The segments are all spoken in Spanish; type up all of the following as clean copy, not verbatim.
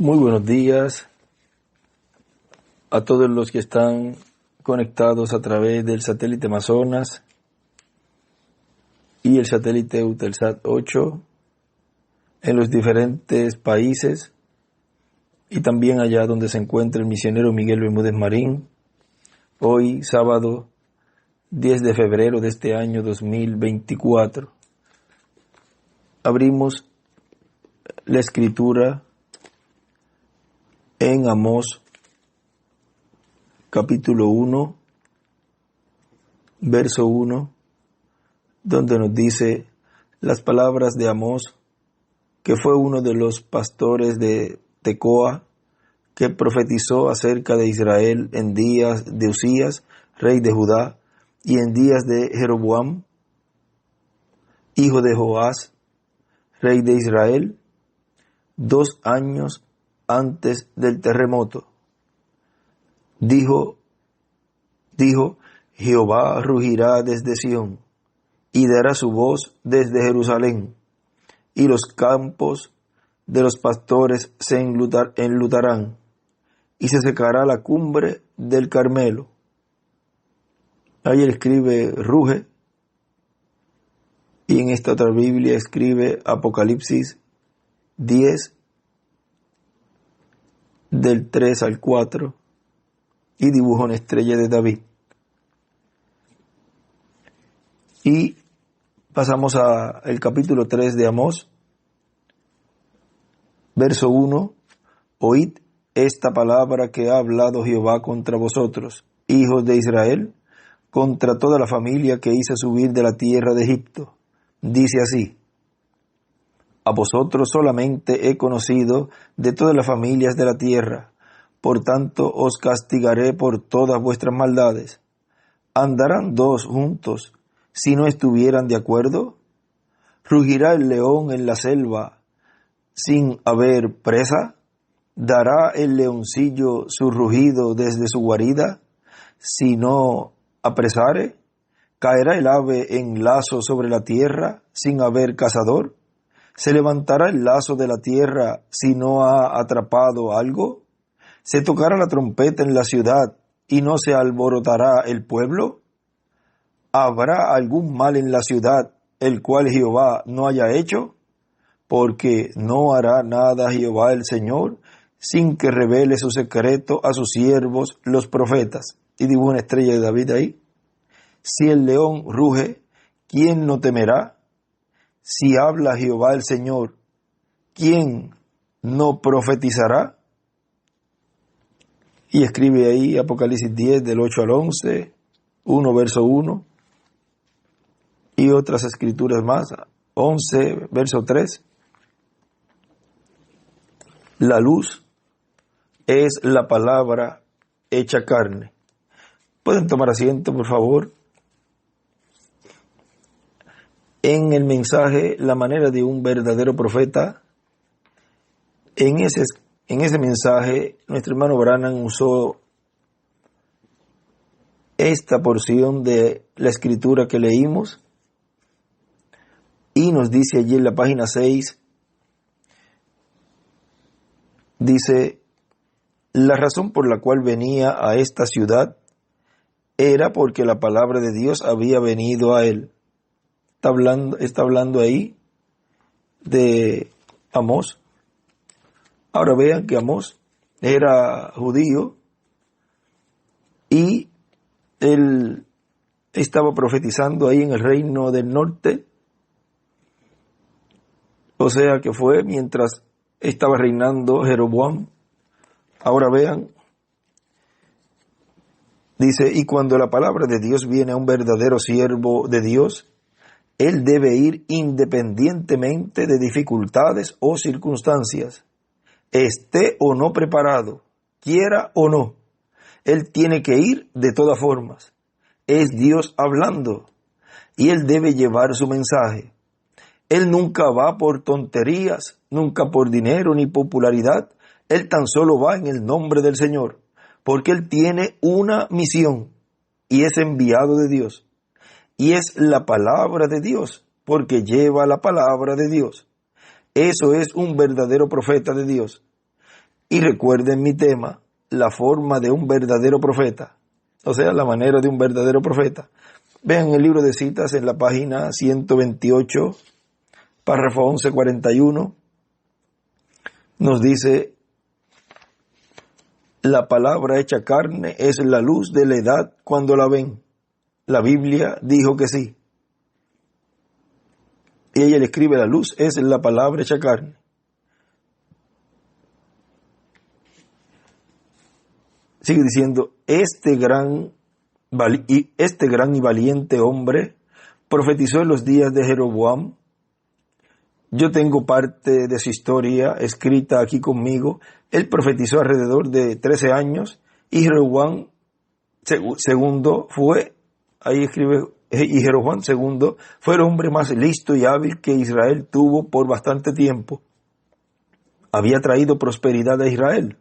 Muy buenos días a todos los que están conectados a través del satélite Amazonas y el satélite Eutelsat 8 en los diferentes países y también allá donde se encuentra el misionero Miguel Bermúdez Marín. Hoy, sábado 10 de febrero de este año 2024, abrimos la escritura en Amós, capítulo 1, verso 1, donde nos dice las palabras de Amós, que fue uno de los pastores de Tecoa, que profetizó acerca de Israel en días de Usías, rey de Judá, y en días de Jeroboam, hijo de Joás, rey de Israel, 2 años antes del terremoto. Dijo, Jehová rugirá desde Sión, y dará su voz desde Jerusalén, y los campos de los pastores se enlutarán, y se secará la cumbre del Carmelo. Ahí él escribe ruge, y en esta otra Biblia escribe Apocalipsis 10, del 3 al 4, y dibuja una estrella de David. Y pasamos al capítulo 3 de Amós, verso 1, oíd esta palabra que ha hablado Jehová contra vosotros, hijos de Israel, contra toda la familia que hice subir de la tierra de Egipto. Dice así: a vosotros solamente he conocido de todas las familias de la tierra, por tanto os castigaré por todas vuestras maldades. ¿Andarán dos juntos si no estuvieran de acuerdo? ¿Rugirá el león en la selva sin haber presa? ¿Dará el leoncillo su rugido desde su guarida si no apresare? ¿Caerá el ave en lazo sobre la tierra sin haber cazador? ¿Se levantará el lazo de la tierra si no ha atrapado algo? ¿Se tocará la trompeta en la ciudad y no se alborotará el pueblo? ¿Habrá algún mal en la ciudad el cual Jehová no haya hecho? Porque no hará nada Jehová el Señor sin que revele su secreto a sus siervos los profetas. Y dibuja una estrella de David ahí. Si el león ruge, ¿quién no temerá? Si habla Jehová el Señor, ¿quién no profetizará? Y escribe ahí Apocalipsis 10, del 8 al 11, 1 verso 1, y otras escrituras más, 11 verso 3. La luz es la palabra hecha carne. ¿Pueden tomar asiento, por favor? En el mensaje, la manera de un verdadero profeta, en ese mensaje, nuestro hermano Branham usó esta porción de la escritura que leímos y nos dice allí en la página 6, dice: la razón por la cual venía a esta ciudad era porque la palabra de Dios había venido a él. Está hablando ahí de Amós. Ahora vean que Amós era judío y él estaba profetizando ahí en el reino del norte. O sea que fue mientras estaba reinando Jeroboam. Ahora vean, dice: y cuando la palabra de Dios viene a un verdadero siervo de Dios, él debe ir independientemente de dificultades o circunstancias, esté o no preparado, quiera o no. Él tiene que ir de todas formas. Es Dios hablando y él debe llevar su mensaje. Él nunca va por tonterías, nunca por dinero ni popularidad. Él tan solo va en el nombre del Señor, porque él tiene una misión y es enviado de Dios. Y es la palabra de Dios, porque lleva la palabra de Dios. Eso es un verdadero profeta de Dios. Y recuerden mi tema, la forma de un verdadero profeta, o sea, la manera de un verdadero profeta. Vean el libro de citas en la página 128, párrafo 1141, nos dice: la palabra hecha carne es la luz de la edad cuando la ven. La Biblia dijo que sí. Y ella le escribe: la luz es la palabra hecha carne. Sigue diciendo: este gran y valiente hombre profetizó en los días de Jeroboam. Yo tengo parte de su historia escrita aquí conmigo. Él profetizó alrededor de 13 años y Jeroboam segundo fue, ahí escribe, y Jeroboam segundo fue el hombre más listo y hábil que Israel tuvo por bastante tiempo. Había traído prosperidad a Israel.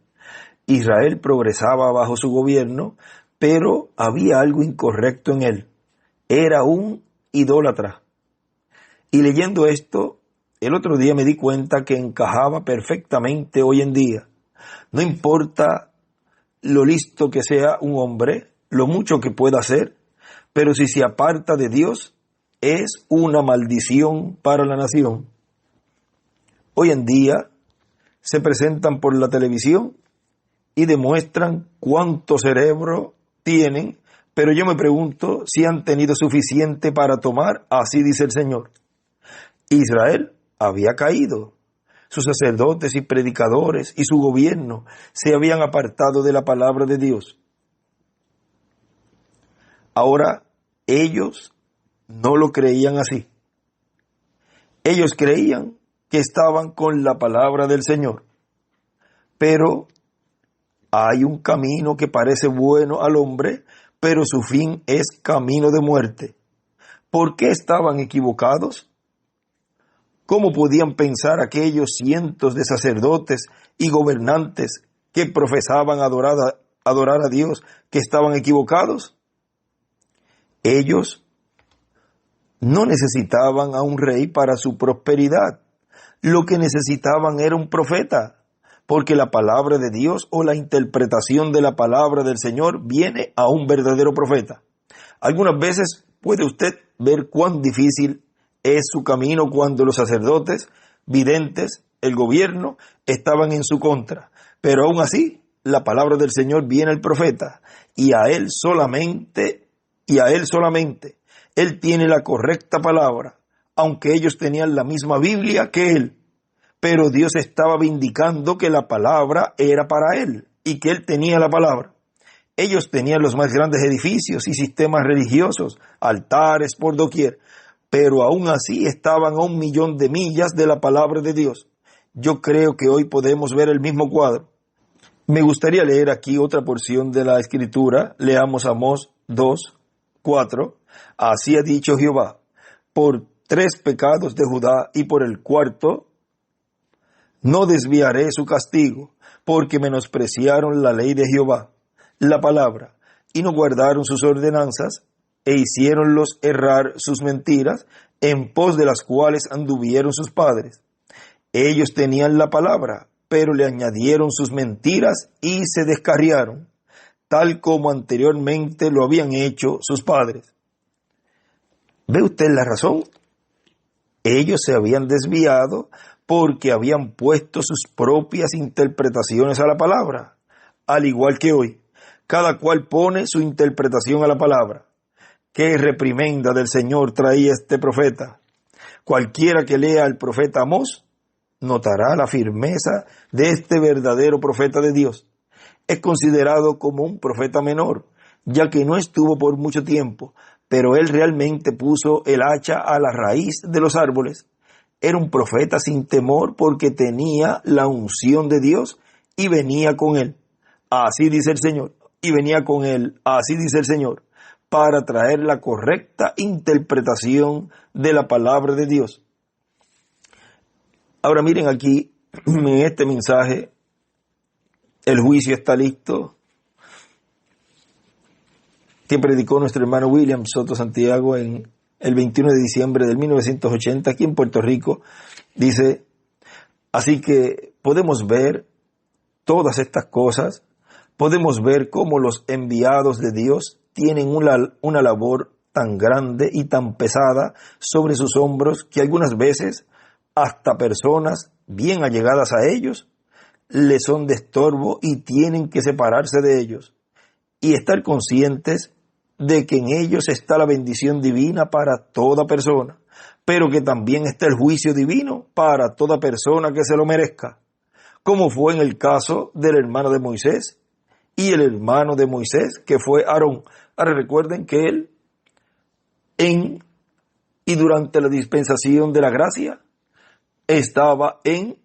Israel progresaba bajo su gobierno, pero había algo incorrecto en él. Era un idólatra. Y leyendo esto, el otro día me di cuenta que encajaba perfectamente hoy en día. No importa lo listo que sea un hombre, lo mucho que pueda hacer, pero si se aparta de Dios, es una maldición para la nación. Hoy en día se presentan por la televisión y demuestran cuánto cerebro tienen, pero yo me pregunto si han tenido suficiente para tomar, así dice el Señor. Israel había caído. Sus sacerdotes y predicadores y su gobierno se habían apartado de la palabra de Dios. Ahora, ellos no lo creían así. Ellos creían que estaban con la palabra del Señor. Pero hay un camino que parece bueno al hombre, pero su fin es camino de muerte. ¿Por qué estaban equivocados? ¿Cómo podían pensar aquellos cientos de sacerdotes y gobernantes que profesaban adorar a Dios que estaban equivocados? Ellos no necesitaban a un rey para su prosperidad. Lo que necesitaban era un profeta, porque la palabra de Dios o la interpretación de la palabra del Señor viene a un verdadero profeta. Algunas veces puede usted ver cuán difícil es su camino cuando los sacerdotes, videntes, el gobierno estaban en su contra. Pero aún así, la palabra del Señor viene al profeta y a él solamente, él tiene la correcta palabra, aunque ellos tenían la misma Biblia que él. Pero Dios estaba vindicando que la palabra era para él y que él tenía la palabra. Ellos tenían los más grandes edificios y sistemas religiosos, altares por doquier, pero aún así estaban a 1.000.000 de millas de la palabra de Dios. Yo creo que hoy podemos ver el mismo cuadro. Me gustaría leer aquí otra porción de la Escritura. Leamos Amós 2:4. Así ha dicho Jehová: por 3 pecados de Judá y por el 4, no desviaré su castigo, porque menospreciaron la ley de Jehová, la palabra, y no guardaron sus ordenanzas, e hiciéronlos errar sus mentiras, en pos de las cuales anduvieron sus padres. Ellos tenían la palabra, pero le añadieron sus mentiras y se descarriaron, tal como anteriormente lo habían hecho sus padres. ¿Ve usted la razón? Ellos se habían desviado porque habían puesto sus propias interpretaciones a la palabra, al igual que hoy. Cada cual pone su interpretación a la palabra. ¿Qué reprimenda del Señor traía este profeta? Cualquiera que lea al profeta Amós notará la firmeza de este verdadero profeta de Dios. Es considerado como un profeta menor, ya que no estuvo por mucho tiempo, pero él realmente puso el hacha a la raíz de los árboles. Era un profeta sin temor porque tenía la unción de Dios y venía con él. Así dice el Señor. Y venía con él, así dice el Señor, para traer la correcta interpretación de la palabra de Dios. Ahora miren aquí, en este mensaje, el juicio está listo, que predicó nuestro hermano William Soto Santiago en el 21 de diciembre del 1980, aquí en Puerto Rico. Dice: así que podemos ver todas estas cosas, podemos ver cómo los enviados de Dios tienen una labor tan grande y tan pesada sobre sus hombros que algunas veces hasta personas bien allegadas a ellos les son de estorbo y tienen que separarse de ellos y estar conscientes de que en ellos está la bendición divina para toda persona, pero que también está el juicio divino para toda persona que se lo merezca, como fue en el caso del hermano de Moisés y el hermano de Moisés, que fue Aarón. Ahora recuerden que él, y durante la dispensación de la gracia, estaba en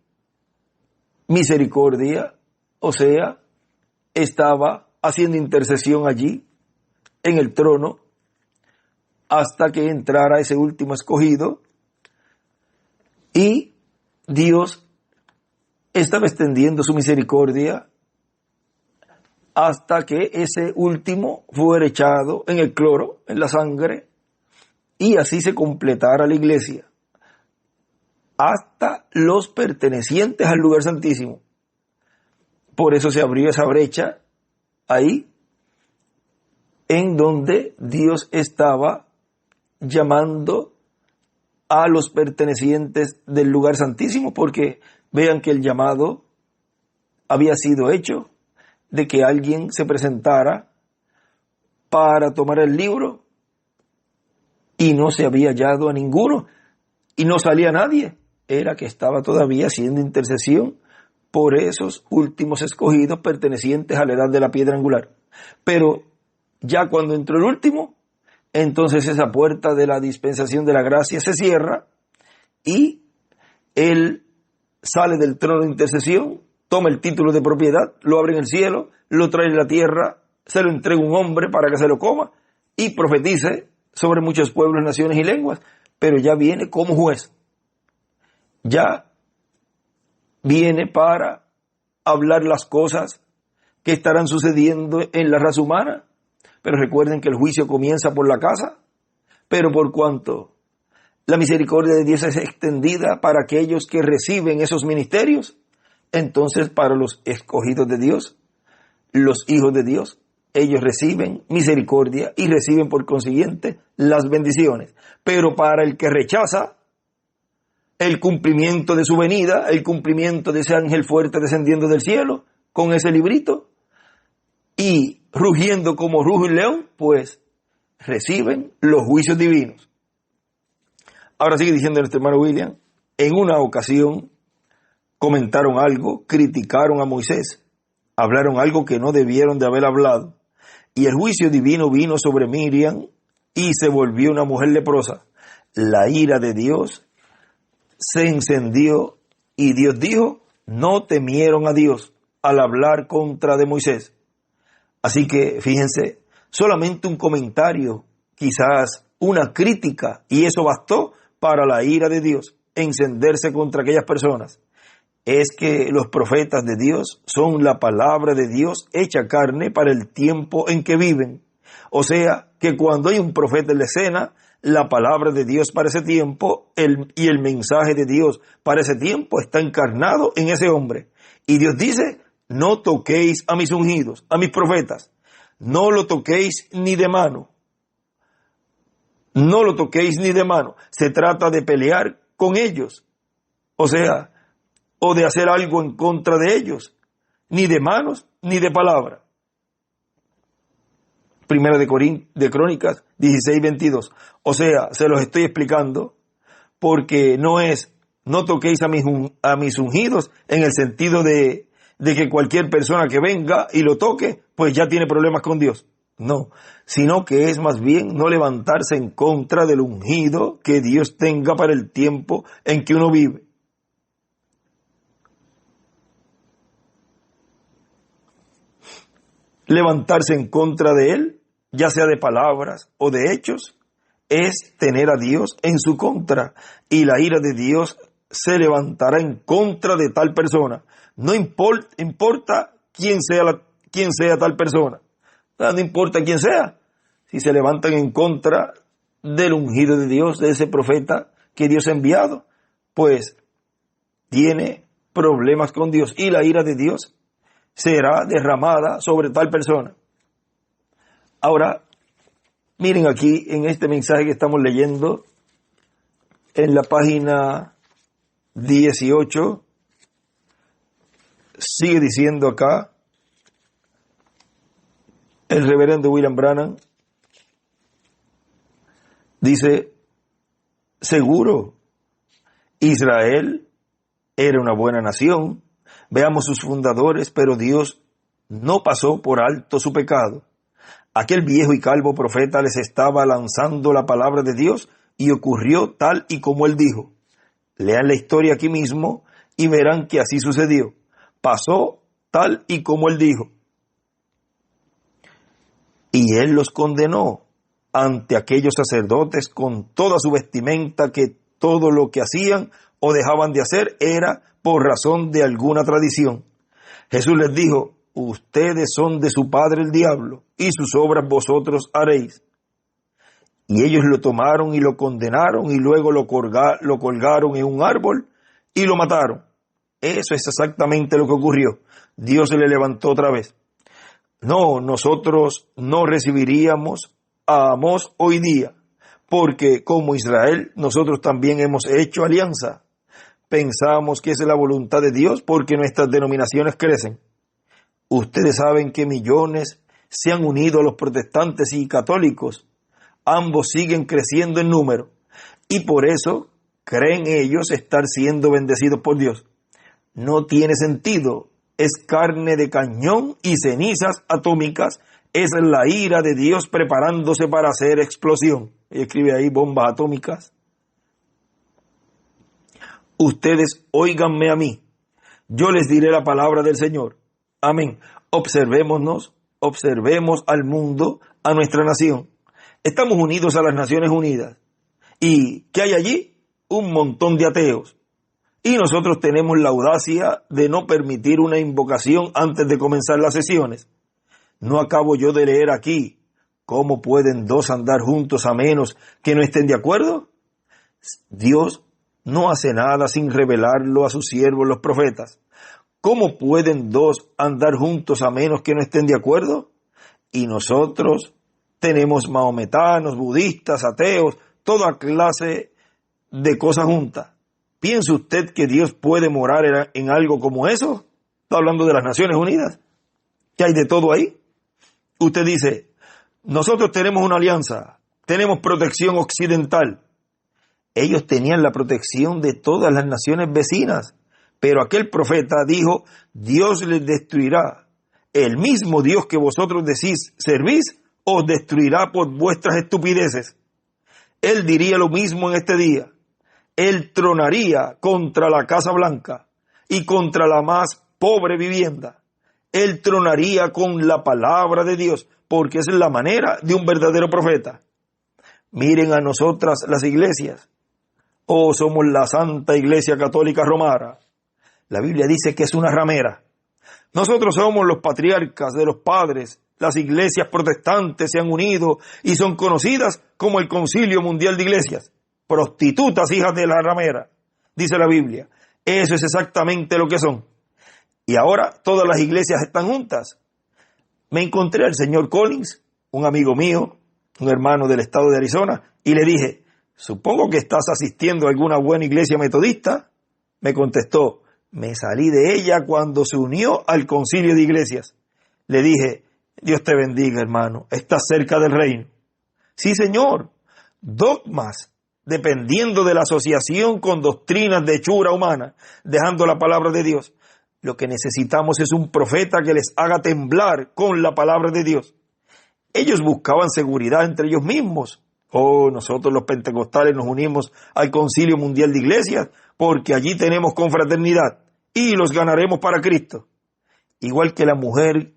misericordia, o sea, estaba haciendo intercesión allí, en el trono, hasta que entrara ese último escogido, y Dios estaba extendiendo su misericordia hasta que ese último fuera echado en el cloro, en la sangre, y así se completara la iglesia, hasta los pertenecientes al lugar santísimo. Por eso se abrió esa brecha ahí, en donde Dios estaba llamando a los pertenecientes del lugar santísimo, porque vean que el llamado había sido hecho de que alguien se presentara para tomar el libro y no se había hallado a ninguno y no salía nadie. Era que estaba todavía haciendo intercesión por esos últimos escogidos pertenecientes a la edad de la piedra angular. Pero ya cuando entró el último, entonces esa puerta de la dispensación de la gracia se cierra y él sale del trono de intercesión, toma el título de propiedad, lo abre en el cielo, lo trae en la tierra, se lo entrega un hombre para que se lo coma y profetice sobre muchos pueblos, naciones y lenguas, pero ya viene como juez. Ya viene para hablar las cosas que estarán sucediendo en la raza humana. Pero recuerden que el juicio comienza por la casa, pero por cuanto la misericordia de Dios es extendida para aquellos que reciben esos ministerios, entonces para los escogidos de Dios, los hijos de Dios, ellos reciben misericordia y reciben por consiguiente las bendiciones. Pero para el que rechaza el cumplimiento de su venida, el cumplimiento de ese ángel fuerte descendiendo del cielo con ese librito y rugiendo como ruge un león, pues reciben los juicios divinos. Ahora sigue diciendo nuestro hermano William, en una ocasión comentaron algo, criticaron a Moisés, hablaron algo que no debieron de haber hablado, y el juicio divino vino sobre Miriam y se volvió una mujer leprosa. La ira de Dios se encendió y Dios dijo, no temieron a Dios al hablar contra de Moisés. Así que fíjense, solamente un comentario, quizás una crítica, y eso bastó para la ira de Dios encenderse contra aquellas personas. Es que los profetas de Dios son la palabra de Dios hecha carne para el tiempo en que viven. O sea, que cuando hay un profeta en la escena, la palabra de Dios para ese tiempo y el mensaje de Dios para ese tiempo está encarnado en ese hombre. Y Dios dice, no toquéis a mis ungidos, a mis profetas. No lo toquéis ni de mano. No lo toquéis ni de mano. Se trata de pelear con ellos. O sea, o de hacer algo en contra de ellos. Ni de manos, ni de palabra. Primera de Crónicas 16:22. O sea, se los estoy explicando porque no es, no toquéis a mis ungidos en el sentido de que cualquier persona que venga y lo toque, pues ya tiene problemas con Dios. No, sino que es más bien no levantarse en contra del ungido que Dios tenga para el tiempo en que uno vive. Levantarse en contra de él, ya sea de palabras o de hechos, es tener a Dios en su contra, y la ira de Dios se levantará en contra de tal persona. No importa quién sea tal persona. No importa quién sea. Si se levantan en contra del ungido de Dios, de ese profeta que Dios ha enviado, pues tiene problemas con Dios. Y la ira de Dios será derramada sobre tal persona. Ahora, miren aquí en este mensaje que estamos leyendo, en la página 18, sigue diciendo acá el reverendo William Branham, dice, seguro, Israel era una buena nación, veamos sus fundadores, pero Dios no pasó por alto su pecado. Aquel viejo y calvo profeta les estaba lanzando la palabra de Dios y ocurrió tal y como él dijo. Lean la historia aquí mismo y verán que así sucedió. Pasó tal y como él dijo. Y él los condenó ante aquellos sacerdotes con toda su vestimenta, que todo lo que hacían o dejaban de hacer era por razón de alguna tradición. Jesús les dijo, ustedes son de su padre el diablo, y sus obras vosotros haréis. Y ellos lo tomaron y lo condenaron, y luego lo colgaron en un árbol y lo mataron. Eso es exactamente lo que ocurrió. Dios se le levantó otra vez. No, nosotros no recibiríamos a Amós hoy día, porque como Israel nosotros también hemos hecho alianza. Pensamos que esa es la voluntad de Dios porque nuestras denominaciones crecen. Ustedes saben que millones se han unido a los protestantes y católicos. Ambos siguen creciendo en número y por eso creen ellos estar siendo bendecidos por Dios. No tiene sentido. Es carne de cañón y cenizas atómicas. Es la ira de Dios preparándose para hacer explosión. Y escribe ahí bombas atómicas. Ustedes óiganme a mí. Yo les diré la palabra del Señor. Amén. Observemos al mundo, a nuestra nación. Estamos unidos a las Naciones Unidas. ¿Y qué hay allí? Un montón de ateos. Y nosotros tenemos la audacia de no permitir una invocación antes de comenzar las sesiones. ¿No acabo yo de leer aquí? ¿Cómo pueden dos andar juntos a menos que no estén de acuerdo? Dios no hace nada sin revelarlo a sus siervos los profetas. ¿Cómo pueden dos andar juntos a menos que no estén de acuerdo? Y nosotros tenemos mahometanos, budistas, ateos, toda clase de cosas juntas. ¿Piensa usted que Dios puede morar en algo como eso? Está hablando de las Naciones Unidas. ¿Qué hay de todo ahí? Usted dice, nosotros tenemos una alianza, tenemos protección occidental. Ellos tenían la protección de todas las naciones vecinas, pero aquel profeta dijo, Dios les destruirá. El mismo Dios que vosotros decís servís, os destruirá por vuestras estupideces. Él diría lo mismo en este día. Él tronaría contra la Casa Blanca y contra la más pobre vivienda. Él tronaría con la palabra de Dios, porque esa es la manera de un verdadero profeta. Miren a nosotras las iglesias. Oh, somos la Santa Iglesia Católica Romana. La Biblia dice que es una ramera. Nosotros somos los patriarcas de los padres. Las iglesias protestantes se han unido y son conocidas como el Concilio Mundial de Iglesias. Prostitutas hijas de la ramera, dice la Biblia. Eso es exactamente lo que son. Y ahora todas las iglesias están juntas. Me encontré al señor Collins, un amigo mío, un hermano del estado de Arizona, y le dije, supongo que estás asistiendo a alguna buena iglesia metodista. Me contestó, me salí de ella cuando se unió al concilio de iglesias. Le dije, Dios te bendiga, hermano, estás cerca del reino. Sí, señor, dogmas, dependiendo de la asociación con doctrinas de hechura humana, dejando la palabra de Dios. Lo que necesitamos es un profeta que les haga temblar con la palabra de Dios. Ellos buscaban seguridad entre ellos mismos. Oh, nosotros los pentecostales nos unimos al Concilio Mundial de Iglesias porque allí tenemos confraternidad y los ganaremos para Cristo. Igual que la mujer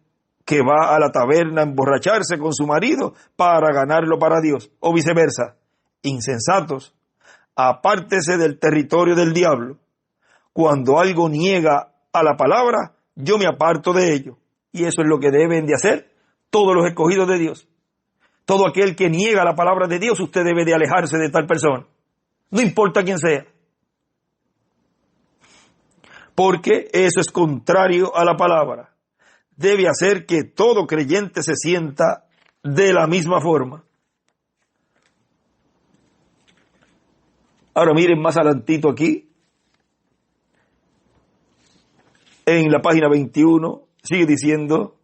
que va a la taberna a emborracharse con su marido para ganarlo para Dios, o viceversa. Insensatos, apártese del territorio del diablo. Cuando algo niega a la palabra, yo me aparto de ello. Y eso es lo que deben de hacer todos los escogidos de Dios. Todo aquel que niega la palabra de Dios, usted debe de alejarse de tal persona. No importa quién sea. Porque eso es contrario a la palabra. debe hacer que todo creyente se sienta de la misma forma. Ahora miren más adelantito aquí, en la página 21, sigue diciendo,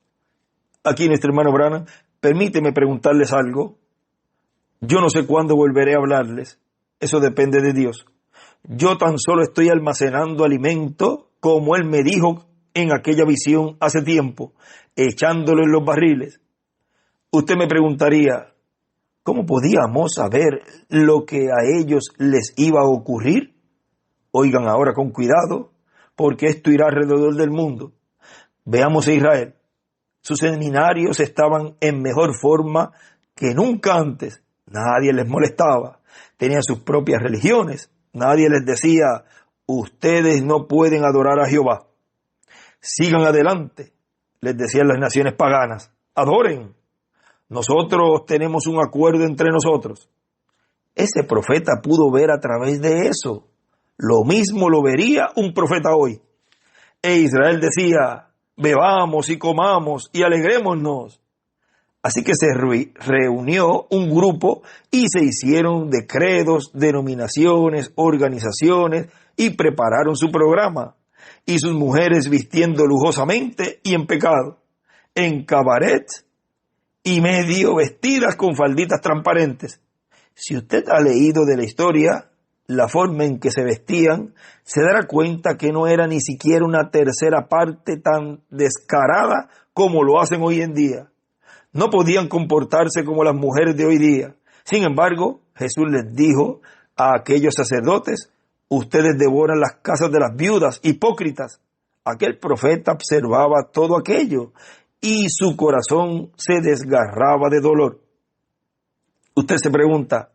aquí nuestro hermano Branham, permíteme preguntarles algo. Yo no sé cuándo volveré a hablarles. Eso depende de Dios. Yo tan solo estoy almacenando alimento como Él me dijo en aquella visión hace tiempo, echándolo en los barriles. Usted me preguntaría, ¿cómo podíamos saber lo que a ellos les iba a ocurrir? Oigan ahora con cuidado, porque esto irá alrededor del mundo. Veamos a Israel. Sus seminarios estaban en mejor forma que nunca antes. Nadie les molestaba. Tenían sus propias religiones. Nadie les decía, ustedes no pueden adorar a Jehová. Sigan adelante, les decían las naciones paganas. Adoren. Nosotros tenemos un acuerdo entre nosotros. Ese profeta pudo ver a través de eso. Lo mismo lo vería un profeta hoy. E Israel decía, bebamos y comamos y alegrémonos. Así que se reunió un grupo y se hicieron decretos, denominaciones, organizaciones y prepararon su programa. Y sus mujeres vistiendo lujosamente y en pecado, en cabaret y medio vestidas con falditas transparentes. Si usted ha leído de la historia, la forma en que se vestían, se dará cuenta que no era ni siquiera una tercera parte tan descarada como lo hacen hoy en día. No podían comportarse como las mujeres de hoy día. Sin embargo, Jesús les dijo a aquellos sacerdotes, ustedes devoran las casas de las viudas, hipócritas. Aquel profeta observaba todo aquello y su corazón se desgarraba de dolor. Usted se pregunta,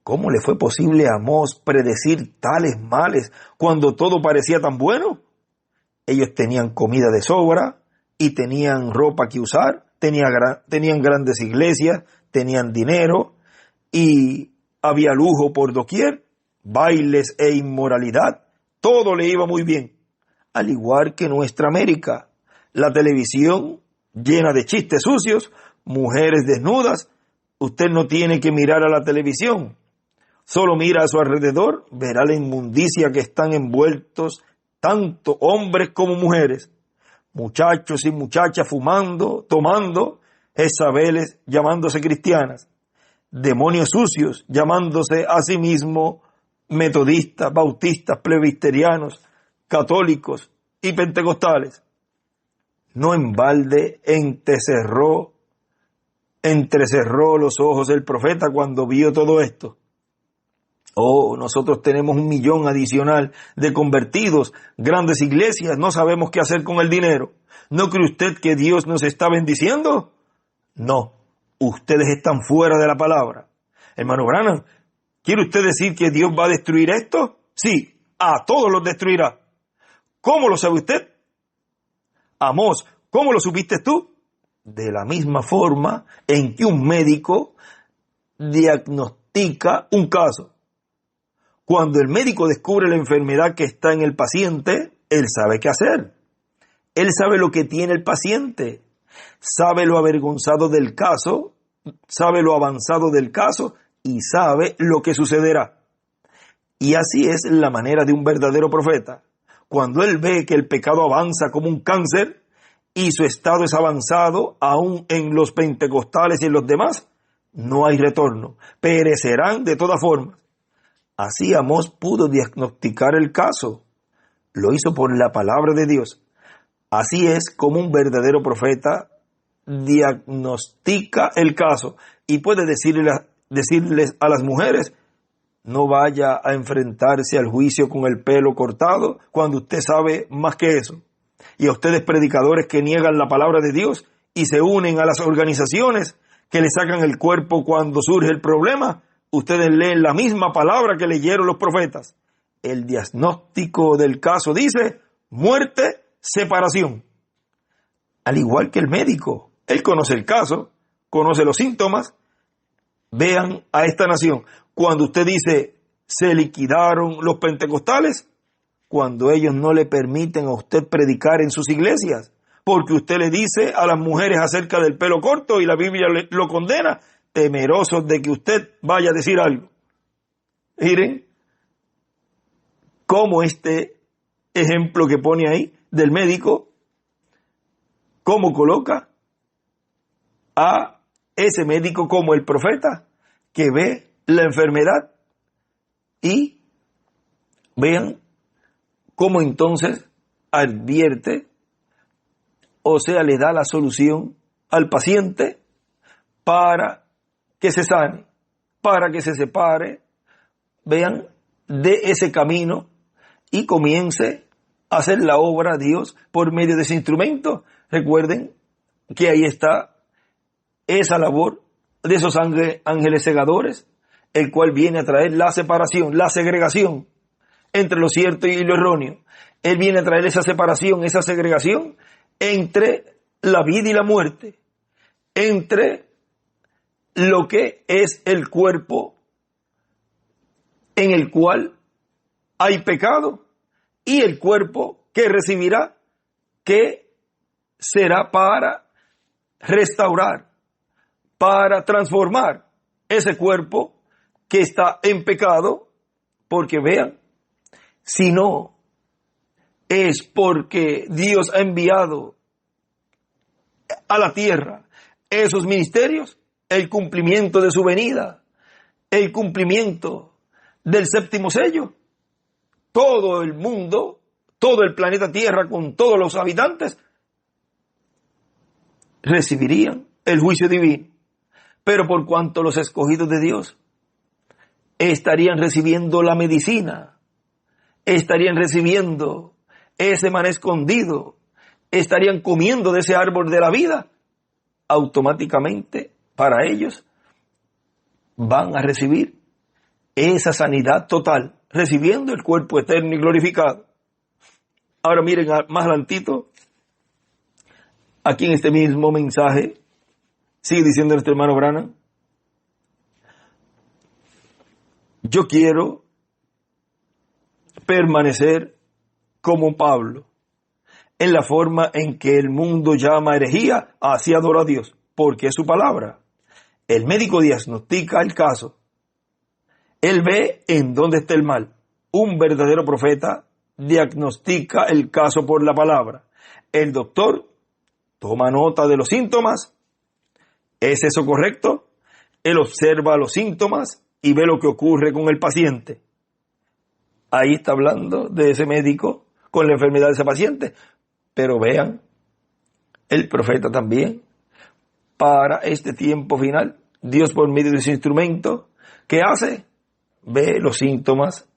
¿cómo le fue posible a Amós predecir tales males cuando todo parecía tan bueno? Ellos tenían comida de sobra y tenían ropa que usar, tenían grandes iglesias, tenían dinero y había lujo por doquier, bailes e inmoralidad, todo le iba muy bien. Al igual que nuestra América, la televisión llena de chistes sucios, mujeres desnudas. Usted no tiene que mirar a la televisión, solo mira a su alrededor, verá la inmundicia que están envueltos tanto hombres como mujeres, muchachos y muchachas fumando, tomando, Jezabeles llamándose cristianas, demonios sucios llamándose a sí mismos metodistas, bautistas, presbiterianos, católicos y pentecostales. No en balde entrecerró los ojos el profeta cuando vio todo esto. Oh, nosotros tenemos 1 millón adicional de convertidos, grandes iglesias, no sabemos qué hacer con el dinero. ¿No cree usted que Dios nos está bendiciendo? No, ustedes están fuera de la palabra. Hermano Branham, ¿quiere usted decir que Dios va a destruir esto? Sí, a todos los destruirá. ¿Cómo lo sabe usted? Amós, ¿cómo lo supiste tú? De la misma forma en que un médico diagnostica un caso. Cuando el médico descubre la enfermedad que está en el paciente, él sabe qué hacer. Él sabe lo que tiene el paciente, sabe lo avergonzado del caso, sabe lo avanzado del caso y sabe lo que sucederá. Y así es la manera de un verdadero profeta. Cuando él ve que el pecado avanza como un cáncer y su estado es avanzado aún en los pentecostales y en los demás, no hay retorno, perecerán de todas formas. Así Amós pudo diagnosticar el caso. Lo hizo por la palabra de Dios. Así es como un verdadero profeta diagnostica el caso y puede decirles a las mujeres, no vaya a enfrentarse al juicio con el pelo cortado cuando usted sabe más que eso. Y a ustedes predicadores que niegan la palabra de Dios y se unen a las organizaciones que le sacan el cuerpo cuando surge el problema, ustedes leen la misma palabra que leyeron los profetas. El diagnóstico del caso dice, muerte, separación. Al igual que el médico, él conoce el caso, conoce los síntomas. Vean a esta nación, cuando usted dice, se liquidaron los pentecostales, cuando ellos no le permiten a usted predicar en sus iglesias, porque usted le dice a las mujeres acerca del pelo corto y la Biblia lo condena, temerosos de que usted vaya a decir algo. Miren cómo este ejemplo que pone ahí del médico, cómo coloca a ese médico como el profeta que ve la enfermedad, y vean cómo entonces advierte, o sea, le da la solución al paciente para que se sane, para que se separe, vean, de ese camino y comience a hacer la obra de Dios por medio de ese instrumento. Recuerden que ahí está esa labor de esos ángeles segadores, el cual viene a traer la separación, la segregación entre lo cierto y lo erróneo. Él viene a traer esa separación, esa segregación entre la vida y la muerte, entre lo que es el cuerpo en el cual hay pecado y el cuerpo que recibirá, que será para restaurar, para transformar ese cuerpo que está en pecado. Porque vean, si no es porque Dios ha enviado a la tierra esos ministerios, el cumplimiento de su venida, el cumplimiento del séptimo sello, todo el mundo, todo el planeta Tierra con todos los habitantes recibirían el juicio divino. Pero por cuanto los escogidos de Dios estarían recibiendo la medicina, estarían recibiendo ese maná escondido, estarían comiendo de ese árbol de la vida, automáticamente para ellos van a recibir esa sanidad total, recibiendo el cuerpo eterno y glorificado. Ahora miren más adelantito, aquí en este mismo mensaje, sigue diciendo nuestro hermano Branham: yo quiero permanecer como Pablo en la forma en que el mundo llama herejía hacia adorar a Dios, porque es su palabra. El médico diagnostica el caso. Él ve en dónde está el mal. Un verdadero profeta diagnostica el caso por la palabra. El doctor toma nota de los síntomas. ¿Es eso correcto? Él observa los síntomas y ve lo que ocurre con el paciente. Ahí está hablando de ese médico con la enfermedad de ese paciente. Pero vean, el profeta también, para este tiempo final, Dios por medio de ese instrumento, ¿qué hace? Ve los síntomas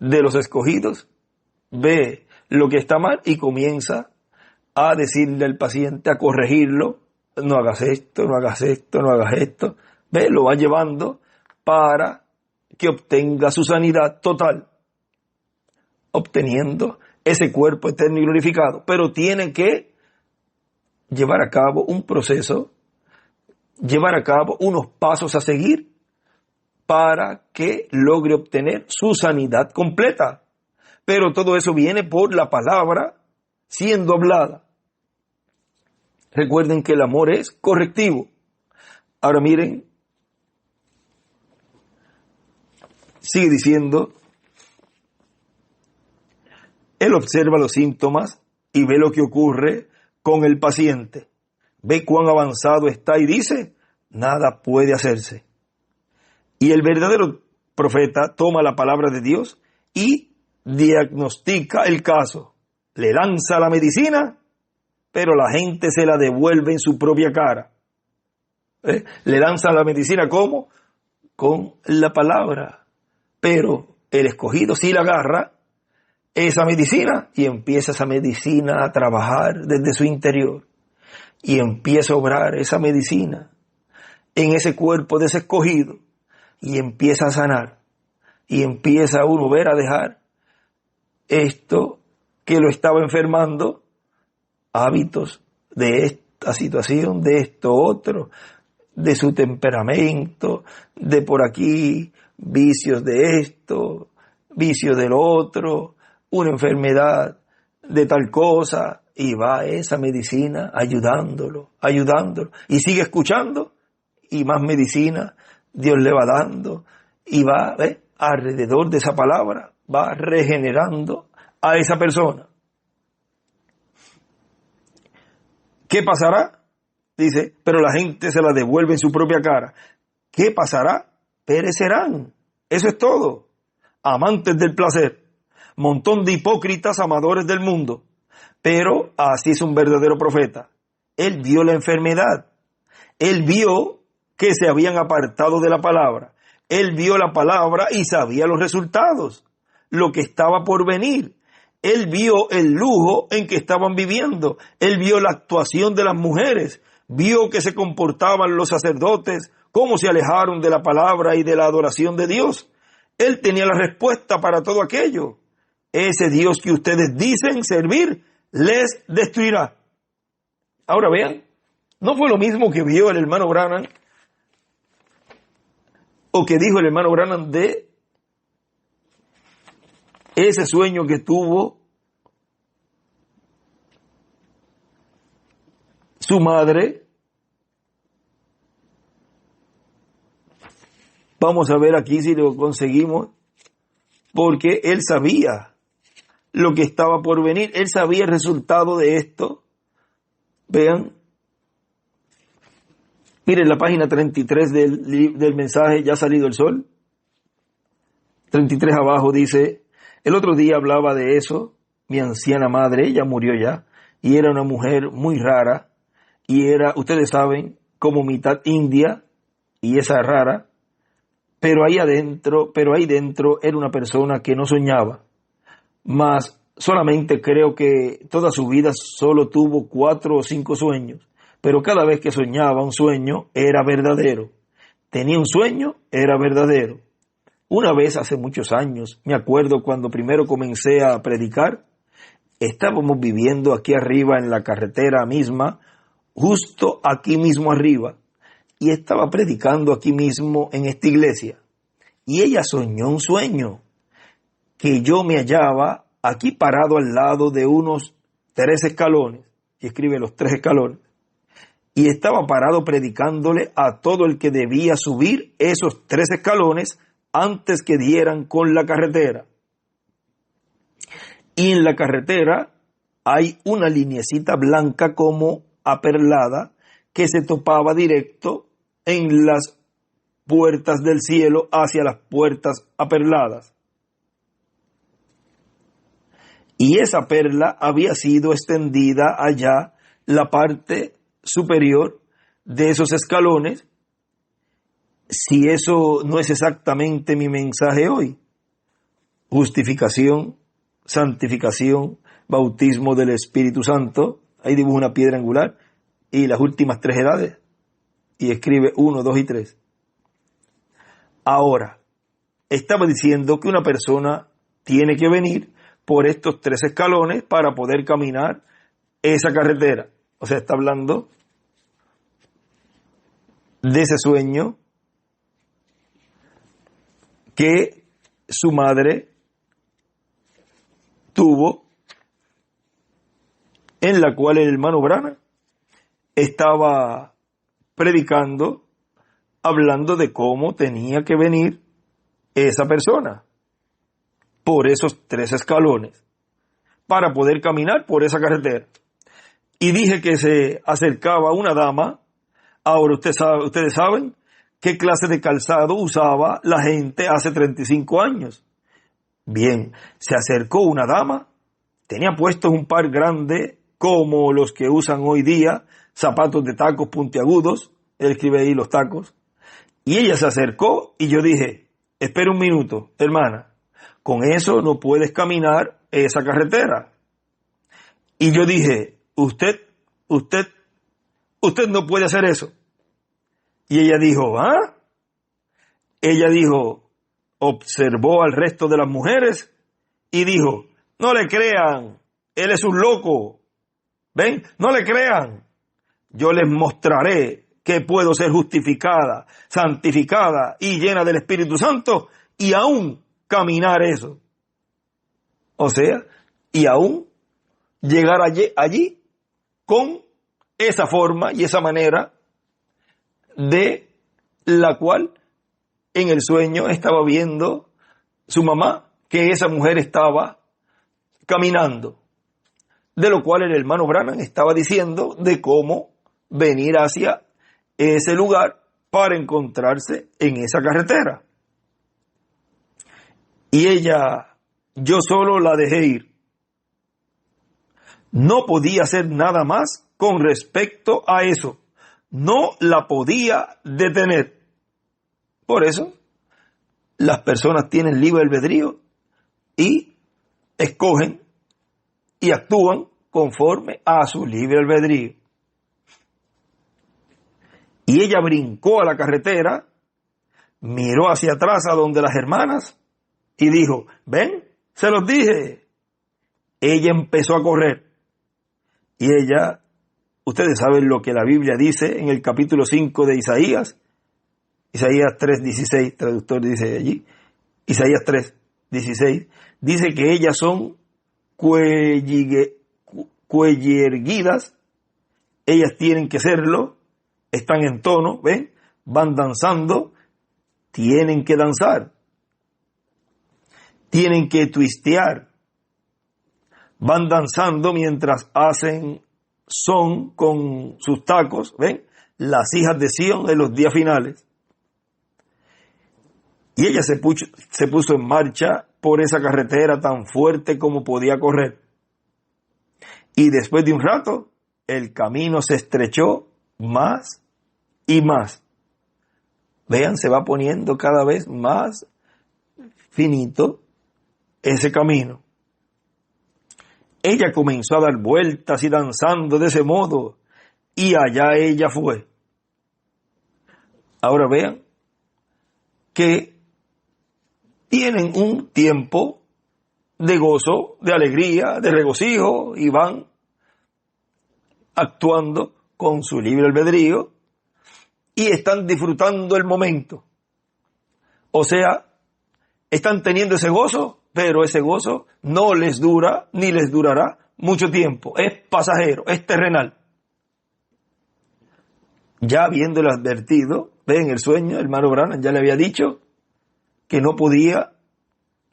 de los escogidos, ve lo que está mal y comienza a decirle al paciente, a corregirlo: no hagas esto, no hagas esto, no hagas esto. Ve, lo va llevando para que obtenga su sanidad total, obteniendo ese cuerpo eterno y glorificado. Pero tiene que llevar a cabo un proceso, llevar a cabo unos pasos a seguir para que logre obtener su sanidad completa. Pero todo eso viene por la palabra siendo hablada. Recuerden que el amor es correctivo. Ahora miren, sigue diciendo: él observa los síntomas y ve lo que ocurre con el paciente. Ve cuán avanzado está y dice: nada puede hacerse. Y el verdadero profeta toma la palabra de Dios y diagnostica el caso. Le lanza la medicina, pero la gente se la devuelve en su propia cara. Le lanza la medicina, ¿cómo? Con la palabra. Pero el escogido sí la agarra, esa medicina, y empieza esa medicina a trabajar desde su interior. Y empieza a obrar esa medicina en ese cuerpo de ese escogido. Y empieza a sanar. Y empieza uno ver a dejar esto que lo estaba enfermando, hábitos de esta situación, de esto otro, de su temperamento, de por aquí, vicios de esto, vicios del otro, una enfermedad de tal cosa, y va esa medicina ayudándolo. Y sigue escuchando y más medicina Dios le va dando. Y va alrededor de esa palabra, va regenerando a esa persona. ¿Qué pasará? Dice, pero la gente se la devuelve en su propia cara. ¿Qué pasará? Perecerán. Eso es todo. Amantes del placer. Montón de hipócritas amadores del mundo. Pero así es un verdadero profeta. Él vio la enfermedad. Él vio que se habían apartado de la palabra. Él vio la palabra y sabía los resultados, lo que estaba por venir. Él vio el lujo en que estaban viviendo. Él vio la actuación de las mujeres. Vio que se comportaban los sacerdotes, cómo se alejaron de la palabra y de la adoración de Dios. Él tenía la respuesta para todo aquello. Ese Dios que ustedes dicen servir les destruirá. Ahora vean, no fue lo mismo que vio el hermano Branham o que dijo el hermano Branham de ese sueño que tuvo su madre. Vamos a ver aquí si lo conseguimos, porque él sabía lo que estaba por venir, él sabía el resultado de esto. Vean, miren la página 33 del mensaje Ya ha salido el sol. 33 abajo dice, el otro día hablaba de eso, mi anciana madre, ella murió ya, y era una mujer muy rara, y era, ustedes saben, como mitad india, y esa rara, pero ahí dentro era una persona que no soñaba, mas solamente creo que toda su vida solo tuvo 4 o 5 sueños, pero cada vez que soñaba un sueño era verdadero. Tenía un sueño, era verdadero. Una vez hace muchos años, me acuerdo cuando primero comencé a predicar, estábamos viviendo aquí arriba en la carretera misma, justo aquí mismo arriba, y estaba predicando aquí mismo en esta iglesia. Y ella soñó un sueño, que yo me hallaba aquí parado al lado de unos 3 escalones, y escribe los 3 escalones, y estaba parado predicándole a todo el que debía subir esos 3 escalones antes que dieran con la carretera. Y en la carretera hay una lineecita blanca como aperlada que se topaba directo en las puertas del cielo hacia las puertas aperladas. Y esa perla había sido extendida allá, la parte superior de esos escalones. Si eso no es exactamente mi mensaje hoy, justificación, santificación, bautismo del Espíritu Santo, ahí dibuja una piedra angular, y las últimas 3 edades, y escribe 1, 2 y 3. Ahora, estaba diciendo que una persona tiene que venir por estos 3 escalones para poder caminar esa carretera. O sea, está hablando de ese sueño que su madre tuvo, en la cual el hermano Branham estaba predicando, hablando de cómo tenía que venir esa persona por esos 3 escalones para poder caminar por esa carretera. Y dije que se acercaba una dama. Ahora ustedes saben qué clase de calzado usaba la gente hace 35 años. Bien, se acercó una dama, tenía puestos un par grande como los que usan hoy día, zapatos de tacos puntiagudos, él escribe ahí los tacos, y ella se acercó y yo dije, espera un minuto, hermana, con eso no puedes caminar esa carretera. Y yo dije, usted no puede hacer eso. Y ella dijo, ¿ah? Ella dijo, observó al resto de las mujeres y dijo, no le crean, él es un loco. ¿Ven? No le crean. Yo les mostraré que puedo ser justificada, santificada y llena del Espíritu Santo y aún caminar eso. O sea, y aún llegar allí con esa forma y esa manera de la cual en el sueño estaba viendo su mamá, que esa mujer estaba caminando. De lo cual el hermano Branham estaba diciendo de cómo venir hacia ese lugar para encontrarse en esa carretera. Y ella, yo solo la dejé ir. No podía hacer nada más con respecto a eso. No la podía detener. Por eso, las personas tienen libre albedrío y escogen y actúan conforme a su libre albedrío. Y ella brincó a la carretera, miró hacia atrás a donde las hermanas y dijo, ven, se los dije. Ella empezó a correr. Y ella, ustedes saben lo que la Biblia dice en el capítulo 5 de Isaías 3:16, traductor dice allí, Isaías 3:16, dice que ellas son cuellerguidas, ellas tienen que serlo, están en tono, ¿ven? Van danzando, tienen que danzar, tienen que twistear, van danzando mientras hacen son con sus tacos, ¿ven? Las hijas de Sión en los días finales. Y ella se puso en marcha por esa carretera tan fuerte como podía correr. Y después de un rato, el camino se estrechó más y más. Vean, se va poniendo cada vez más finito ese camino. Ella comenzó a dar vueltas y danzando de ese modo, y allá ella fue. Ahora vean que tienen un tiempo de gozo, de alegría, de regocijo, y van actuando con su libre albedrío y están disfrutando el momento. O sea, están teniendo ese gozo, pero ese gozo no les dura ni les durará mucho tiempo. Es pasajero, es terrenal. Ya habiéndole advertido, ven el sueño, el hermano Branham ya le había dicho que no podía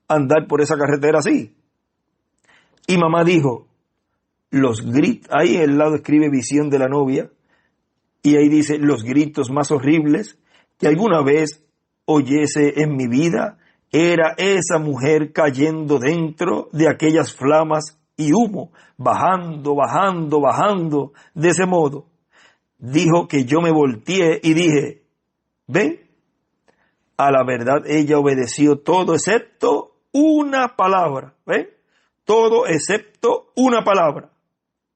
andar por esa carretera así. Y mamá dijo, los gritos, ahí al lado escribe visión de la novia, y ahí dice, los gritos más horribles que alguna vez oyese en mi vida, era esa mujer cayendo dentro de aquellas flamas y humo, bajando, bajando, bajando, de ese modo. Dijo que yo me volteé y dije, ven, a la verdad ella obedeció todo excepto una palabra, ¿ven? Todo excepto una palabra.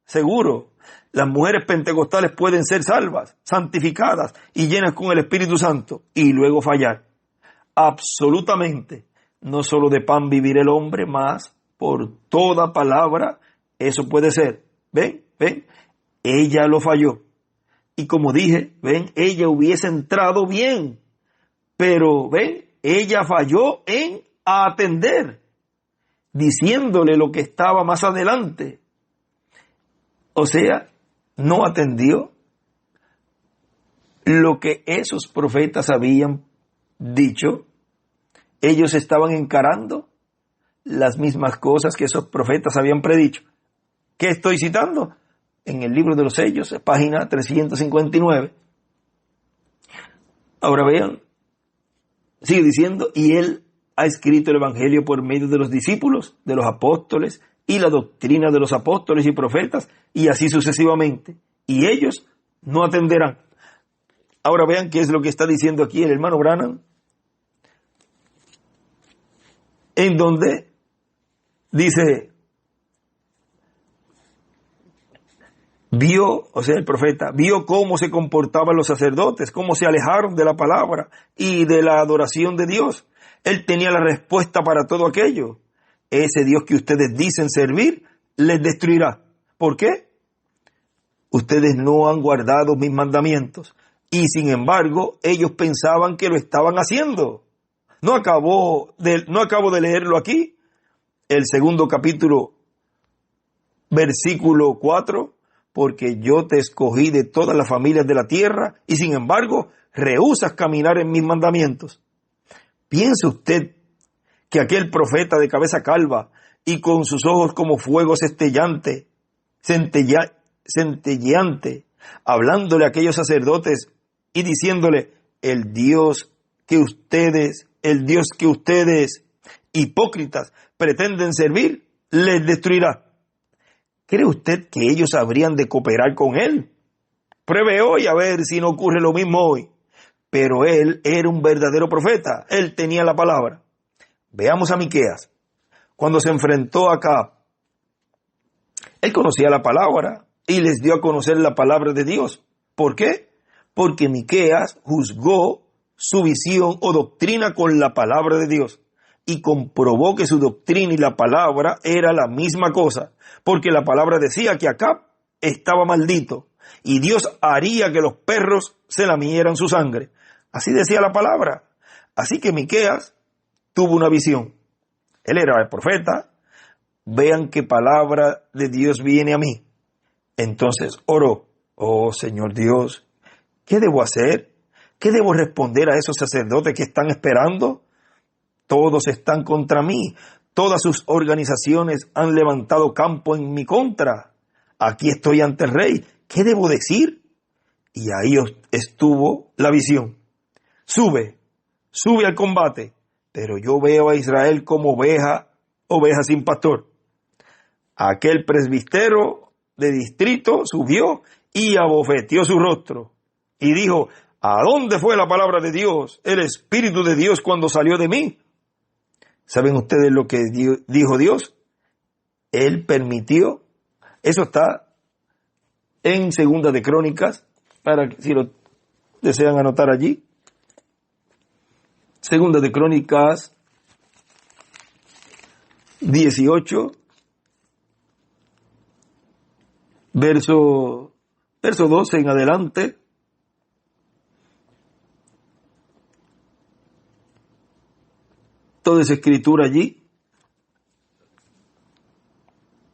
Seguro, las mujeres pentecostales pueden ser salvas, santificadas y llenas con el Espíritu Santo y luego fallar. Absolutamente. No solo de pan vivir el hombre, más por toda palabra, eso puede ser. ¿Ven? ¿Ven? Ella lo falló. Y como dije, ven, ella hubiese entrado bien. Pero, ven, ella falló en atender, diciéndole lo que estaba más adelante. O sea, no atendió lo que esos profetas habían dicho. Ellos estaban encarando las mismas cosas que esos profetas habían predicho. ¿Qué estoy citando? En el libro de los sellos, página 359. Ahora vean, sigue diciendo, y él ha escrito el evangelio por medio de los discípulos, de los apóstoles, y la doctrina de los apóstoles y profetas, y así sucesivamente. Y ellos no atenderán. Ahora vean qué es lo que está diciendo aquí el hermano Branham, en donde dice, vio, o sea, el profeta, vio cómo se comportaban los sacerdotes, cómo se alejaron de la palabra y de la adoración de Dios. Él tenía la respuesta para todo aquello. Ese Dios que ustedes dicen servir, les destruirá. ¿Por qué? Ustedes no han guardado mis mandamientos. Y sin embargo, ellos pensaban que lo estaban haciendo. No acabo de leerlo aquí. El segundo capítulo Versículo 4, porque yo te escogí de todas las familias de la tierra y sin embargo rehusas caminar en mis mandamientos. ¿Piensa usted que aquel profeta de cabeza calva y con sus ojos como fuego centelleante, hablándole a aquellos sacerdotes y diciéndole, el Dios que ustedes, hipócritas, pretenden servir, les destruirá? ¿Cree usted que ellos habrían de cooperar con él? Pruebe hoy a ver si no ocurre lo mismo hoy. Pero él era un verdadero profeta, él tenía la palabra. Veamos a Miqueas. Cuando se enfrentó a Acab, él conocía la palabra y les dio a conocer la palabra de Dios. ¿Por qué? Porque Miqueas juzgó su visión o doctrina con la palabra de Dios y comprobó que su doctrina y la palabra era la misma cosa, porque la palabra decía que Acab estaba maldito y Dios haría que los perros se lamieran su sangre. Así decía la palabra. Así que Miqueas tuvo una visión. Él era el profeta. Vean qué palabra de Dios viene a mí. Entonces oró, oh Señor Dios, ¿qué debo hacer? ¿Qué debo responder a esos sacerdotes que están esperando? Todos están contra mí. Todas sus organizaciones han levantado campo en mi contra. Aquí estoy ante el rey. ¿Qué debo decir? Y ahí estuvo la visión. Sube al combate, pero yo veo a Israel como oveja sin pastor. Aquel presbítero de distrito subió y abofeteó su rostro y dijo, ¿a dónde fue la palabra de Dios, el Espíritu de Dios cuando salió de mí? ¿Saben ustedes lo que dijo Dios? Él permitió, eso está en Segunda de Crónicas, para que si lo desean anotar allí. Segunda de Crónicas 18, verso 12 en adelante. Toda esa escritura allí.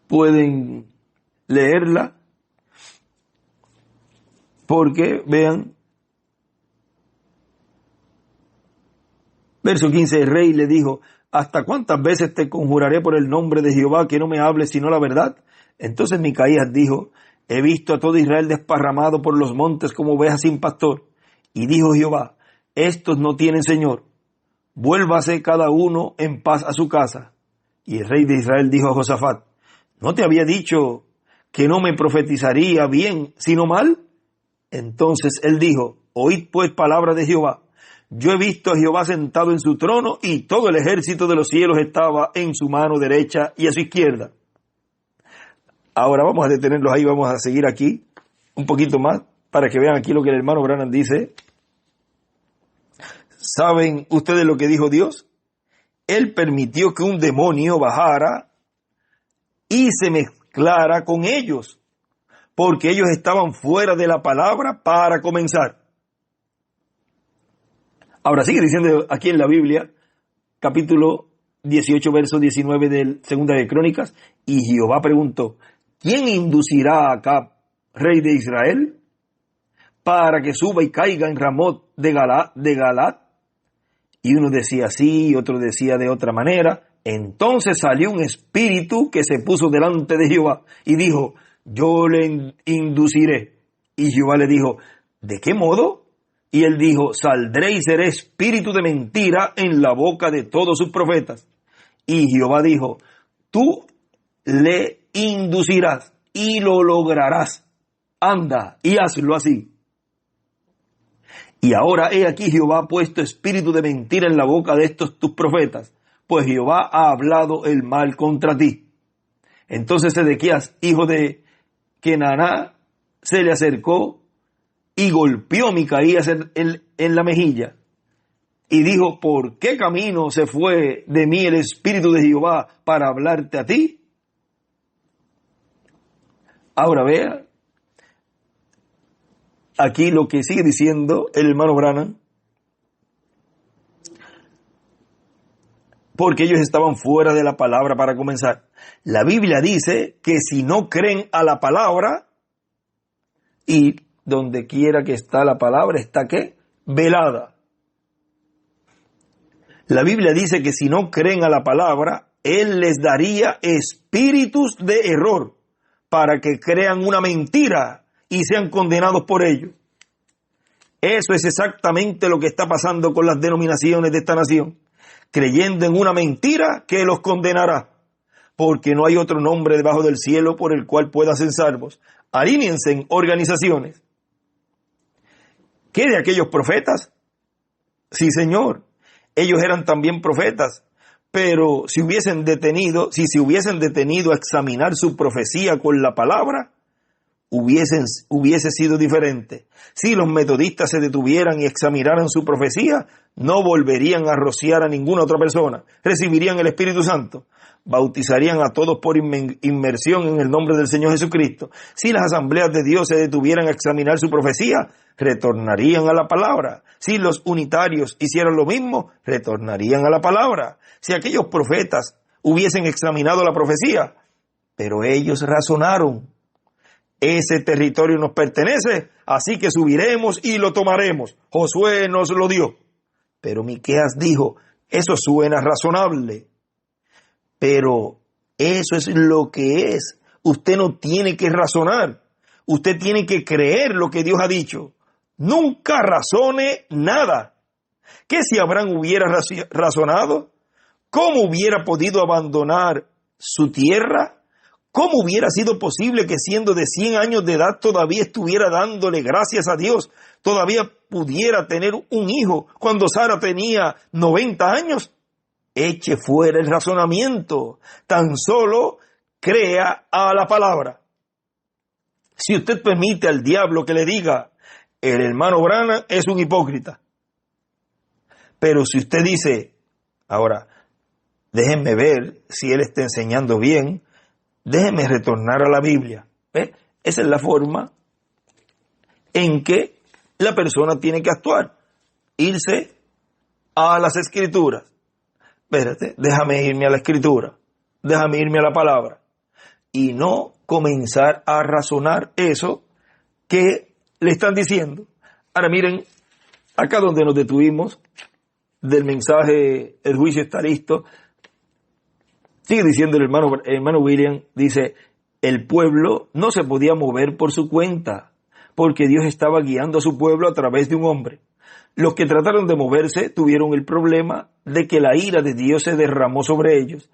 Pueden leerla porque vean. Verso 15, el rey le dijo, ¿hasta cuántas veces te conjuraré por el nombre de Jehová que no me hables sino la verdad? Entonces Micaías dijo, he visto a todo Israel desparramado por los montes como ovejas sin pastor. Y dijo Jehová, estos no tienen señor, vuélvase cada uno en paz a su casa. Y el rey de Israel dijo a Josafat, ¿no te había dicho que no me profetizaría bien sino mal? Entonces él dijo, oíd pues palabra de Jehová. Yo he visto a Jehová sentado en su trono y todo el ejército de los cielos estaba en su mano derecha y a su izquierda. Ahora vamos a detenerlos ahí, vamos a seguir aquí un poquito más para que vean aquí lo que el hermano Branham dice. ¿Saben ustedes lo que dijo Dios? Él permitió que un demonio bajara y se mezclara con ellos, porque ellos estaban fuera de la palabra para comenzar. Ahora sigue diciendo aquí en la Biblia, capítulo 18, verso 19 de Segunda de Crónicas, y Jehová preguntó, ¿quién inducirá a Acab, rey de Israel, para que suba y caiga en Ramot de Galat? Y uno decía así, y otro decía de otra manera. Entonces salió un espíritu que se puso delante de Jehová y dijo, yo le induciré. Y Jehová le dijo, ¿de qué modo? Y él dijo, saldré y seré espíritu de mentira en la boca de todos sus profetas. Y Jehová dijo, tú le inducirás y lo lograrás. Anda y hazlo así. Y ahora he aquí Jehová ha puesto espíritu de mentira en la boca de estos tus profetas, pues Jehová ha hablado el mal contra ti. Entonces Sedequías, hijo de Kenaná, se le acercó y golpeó a Micaías en la mejilla. Y dijo, ¿por qué camino se fue de mí el espíritu de Jehová para hablarte a ti? Ahora vea aquí lo que sigue diciendo el hermano Branham. porque ellos estaban fuera de la palabra para comenzar. La Biblia dice que si no creen a la palabra, y donde quiera que está la palabra, ¿está qué? Velada. La Biblia dice que si no creen a la palabra, Él les daría espíritus de error para que crean una mentira y sean condenados por ello. Eso es exactamente lo que está pasando con las denominaciones de esta nación, creyendo en una mentira que los condenará, porque no hay otro nombre debajo del cielo por el cual puedan ser salvos. Alíñense en organizaciones. ¿Qué de aquellos profetas? Sí, Señor, ellos eran también profetas, pero si se hubiesen detenido a examinar su profecía con la palabra, hubiese sido diferente. Si los metodistas se detuvieran y examinaran su profecía, no volverían a rociar a ninguna otra persona, recibirían el Espíritu Santo, bautizarían a todos por inmersión en el nombre del Señor Jesucristo. Si las asambleas de Dios se detuvieran a examinar su profecía, retornarían a la palabra. Si los unitarios hicieran lo mismo, retornarían a la palabra. Si aquellos profetas hubiesen examinado la profecía, pero ellos razonaron: ese territorio nos pertenece, así que subiremos y lo tomaremos. Josué nos lo dio. Pero Miqueas dijo: eso suena razonable, pero eso es lo que es. Usted no tiene que razonar. Usted tiene que creer lo que Dios ha dicho. Nunca razone nada. ¿Qué si Abraham hubiera razonado? ¿Cómo hubiera podido abandonar su tierra? ¿Cómo hubiera sido posible que siendo de 100 años de edad todavía estuviera dándole gracias a Dios? Todavía pudiera tener un hijo cuando Sara tenía 90 años. Eche fuera el razonamiento. Tan solo crea a la palabra. Si usted permite al diablo que le diga: el hermano Branham es un hipócrita. Pero si usted dice: ahora, déjenme ver si él está enseñando bien, déjenme retornar a la Biblia. ¿Ve? Esa es la forma en que la persona tiene que actuar. Irse a las Escrituras. Espérate, déjame irme a la Escritura. Déjame irme a la palabra. Y no comenzar a razonar eso que le están diciendo. Ahora miren, acá donde nos detuvimos del mensaje, el juicio está listo. Sigue diciendo el hermano William, dice: el pueblo no se podía mover por su cuenta, porque Dios estaba guiando a su pueblo a través de un hombre. Los que trataron de moverse tuvieron el problema de que la ira de Dios se derramó sobre ellos,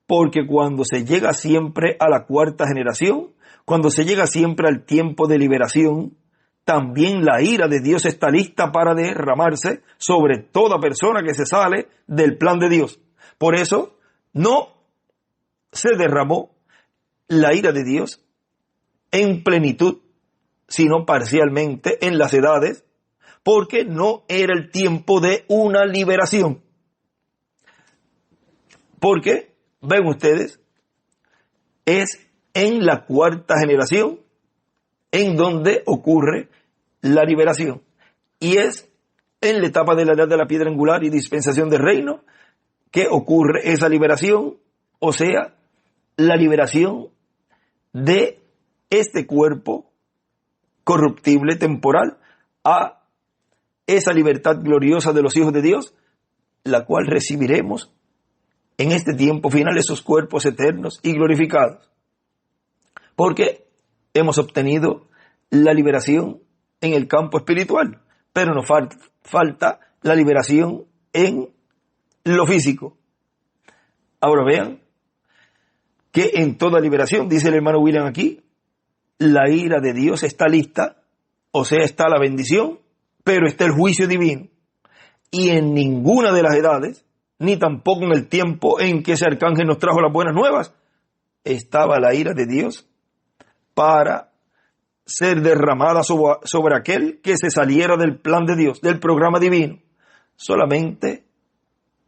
porque cuando se llega siempre a la cuarta generación, cuando se llega siempre al tiempo de liberación, también la ira de Dios está lista para derramarse sobre toda persona que se sale del plan de Dios. Por eso no se derramó la ira de Dios en plenitud, sino parcialmente en las edades, porque no era el tiempo de una liberación. Porque, ven ustedes, es en la cuarta generación en donde ocurre la liberación. Y es en la etapa de la edad de la piedra angular y dispensación del reino que ocurre esa liberación, o sea, la liberación de este cuerpo corruptible, temporal, a esa libertad gloriosa de los hijos de Dios, la cual recibiremos en este tiempo final, esos cuerpos eternos y glorificados. Porque hemos obtenido la liberación en el campo espiritual, pero nos falta la liberación en lo físico. Ahora vean que en toda liberación, dice el hermano William aquí, la ira de Dios está lista, o sea, está la bendición, pero está el juicio divino. Y en ninguna de las edades, ni tampoco en el tiempo en que ese arcángel nos trajo las buenas nuevas, estaba la ira de Dios para ser derramada sobre aquel que se saliera del plan de Dios, del programa divino. Solamente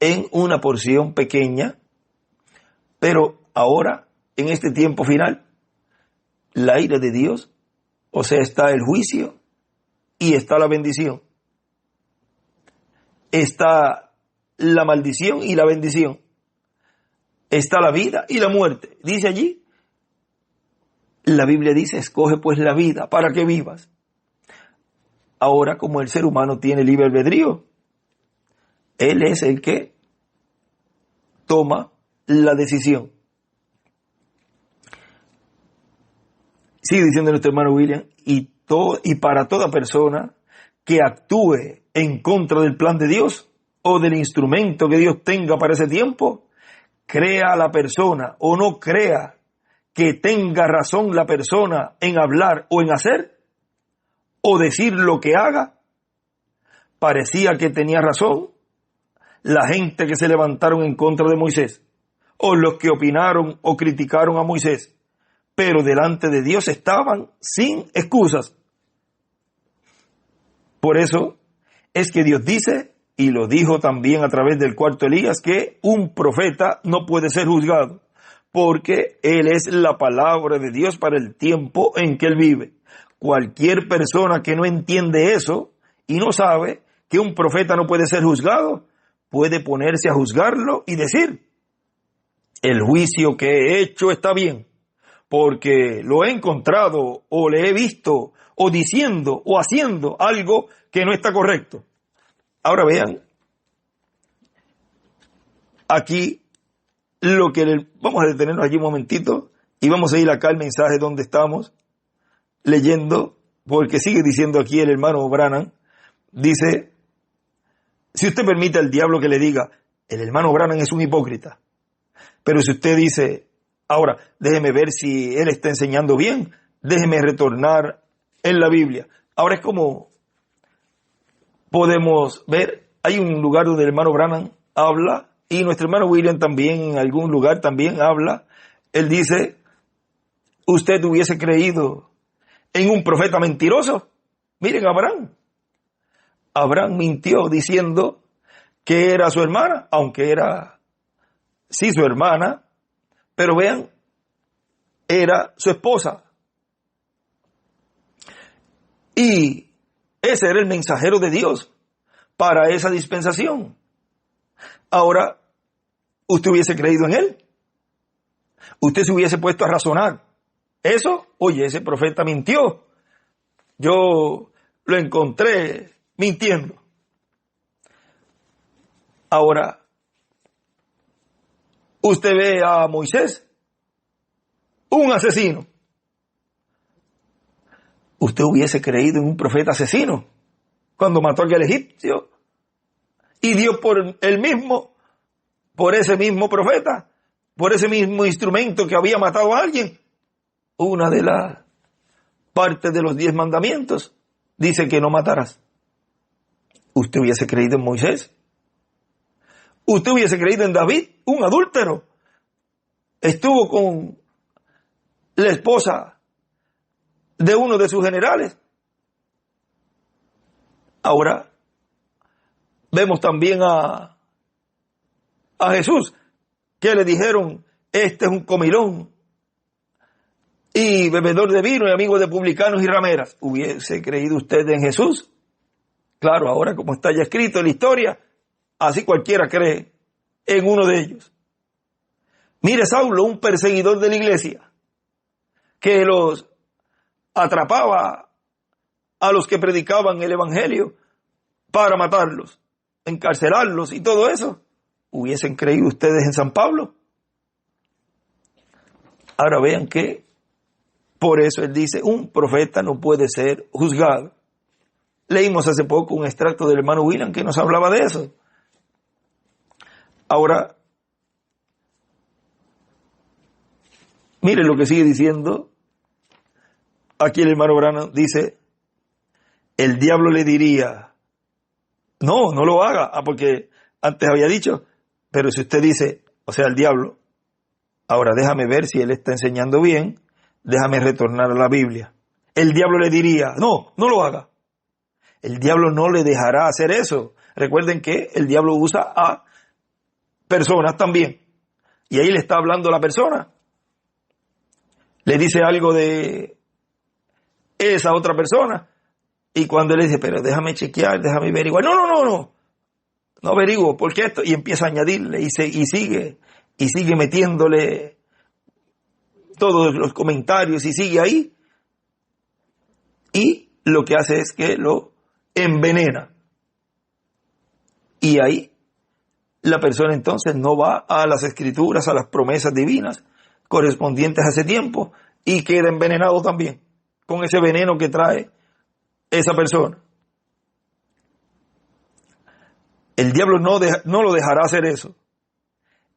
en una porción pequeña, pero ahora, en este tiempo final, la ira de Dios, o sea, está el juicio y está la bendición. Está la maldición y la bendición. está la vida y la muerte. Dice allí, la Biblia dice, escoge pues la vida para que vivas. Ahora, como el ser humano tiene libre albedrío, él es el que toma la decisión. Sigue diciendo nuestro hermano William, y para toda persona que actúe en contra del plan de Dios o del instrumento que Dios tenga para ese tiempo, crea la persona o no crea que tenga razón la persona en hablar o en hacer o decir lo que haga, parecía que tenía razón la gente que se levantaron en contra de Moisés o los que opinaron o criticaron a Moisés, pero delante de Dios estaban sin excusas. Por eso es que Dios dice, y lo dijo también a través del cuarto Elías, que un profeta no puede ser juzgado, porque él es la palabra de Dios para el tiempo en que él vive. Cualquier persona que no entiende eso y no sabe que un profeta no puede ser juzgado, puede ponerse a juzgarlo y decir, el juicio que he hecho está bien, porque lo he encontrado o le he visto o diciendo o haciendo algo que no está correcto. Ahora vean, aquí vamos a detenernos allí un momentito y vamos a ir acá al mensaje donde estamos leyendo, porque sigue diciendo aquí el hermano Branham, dice, si usted permite al diablo que le diga, el hermano Branham es un hipócrita, pero si usted dice, ahora déjeme ver si él está enseñando bien, déjeme retornar en la Biblia. Ahora es como podemos ver, hay un lugar donde el hermano Branham habla, y nuestro hermano William también en algún lugar también habla. Él dice, usted hubiese creído en un profeta mentiroso. Miren a Abraham. Abraham mintió diciendo que era su hermana, aunque era, sí, su hermana, pero vean, era su esposa. Y ese era el mensajero de Dios para esa dispensación. Ahora, usted hubiese creído en él. Usted se hubiese puesto a razonar. Eso, oye, ese profeta mintió. Yo lo encontré mintiendo. Ahora, usted ve a Moisés, un asesino. Usted hubiese creído en un profeta asesino cuando mató al egipcio. Y Dios por ese mismo profeta, por ese mismo instrumento que había matado a alguien, una de las partes de los 10 mandamientos, dice que no matarás. ¿Usted hubiese creído en Moisés? ¿Usted hubiese creído en David, un adúltero? Estuvo con la esposa de uno de sus generales. Ahora, vemos también a Jesús, que le dijeron, este es un comilón y bebedor de vino y amigo de publicanos y rameras. ¿Hubiese creído usted en Jesús? Claro, ahora como está ya escrito en la historia, así cualquiera cree en uno de ellos. Mire Saulo, un perseguidor de la iglesia, que los atrapaba a los que predicaban el evangelio para matarlos, encarcelarlos y todo eso. ¿Hubiesen creído ustedes en San Pablo? Ahora vean que por eso él dice, un profeta no puede ser juzgado. Leímos hace poco un extracto del hermano William que nos hablaba de eso. Ahora, miren lo que sigue diciendo. Aquí el hermano Branham dice, el diablo le diría, no lo haga, porque antes había dicho, pero si usted dice, o sea, el diablo, ahora déjame ver si él está enseñando bien, déjame retornar a la Biblia. El diablo le diría, no lo haga. El diablo no le dejará hacer eso. Recuerden que el diablo usa a personas también. Y ahí le está hablando a la persona. Le dice algo de esa otra persona. Y cuando él dice, pero déjame chequear, déjame averiguar. No averiguo, ¿por qué esto? Y empieza a añadirle y sigue y sigue metiéndole todos los comentarios y sigue ahí, y lo que hace es que lo envenena. Y ahí la persona entonces no va a las escrituras, a las promesas divinas correspondientes a ese tiempo, y queda envenenado también con ese veneno que trae esa persona. El diablo no lo dejará hacer eso.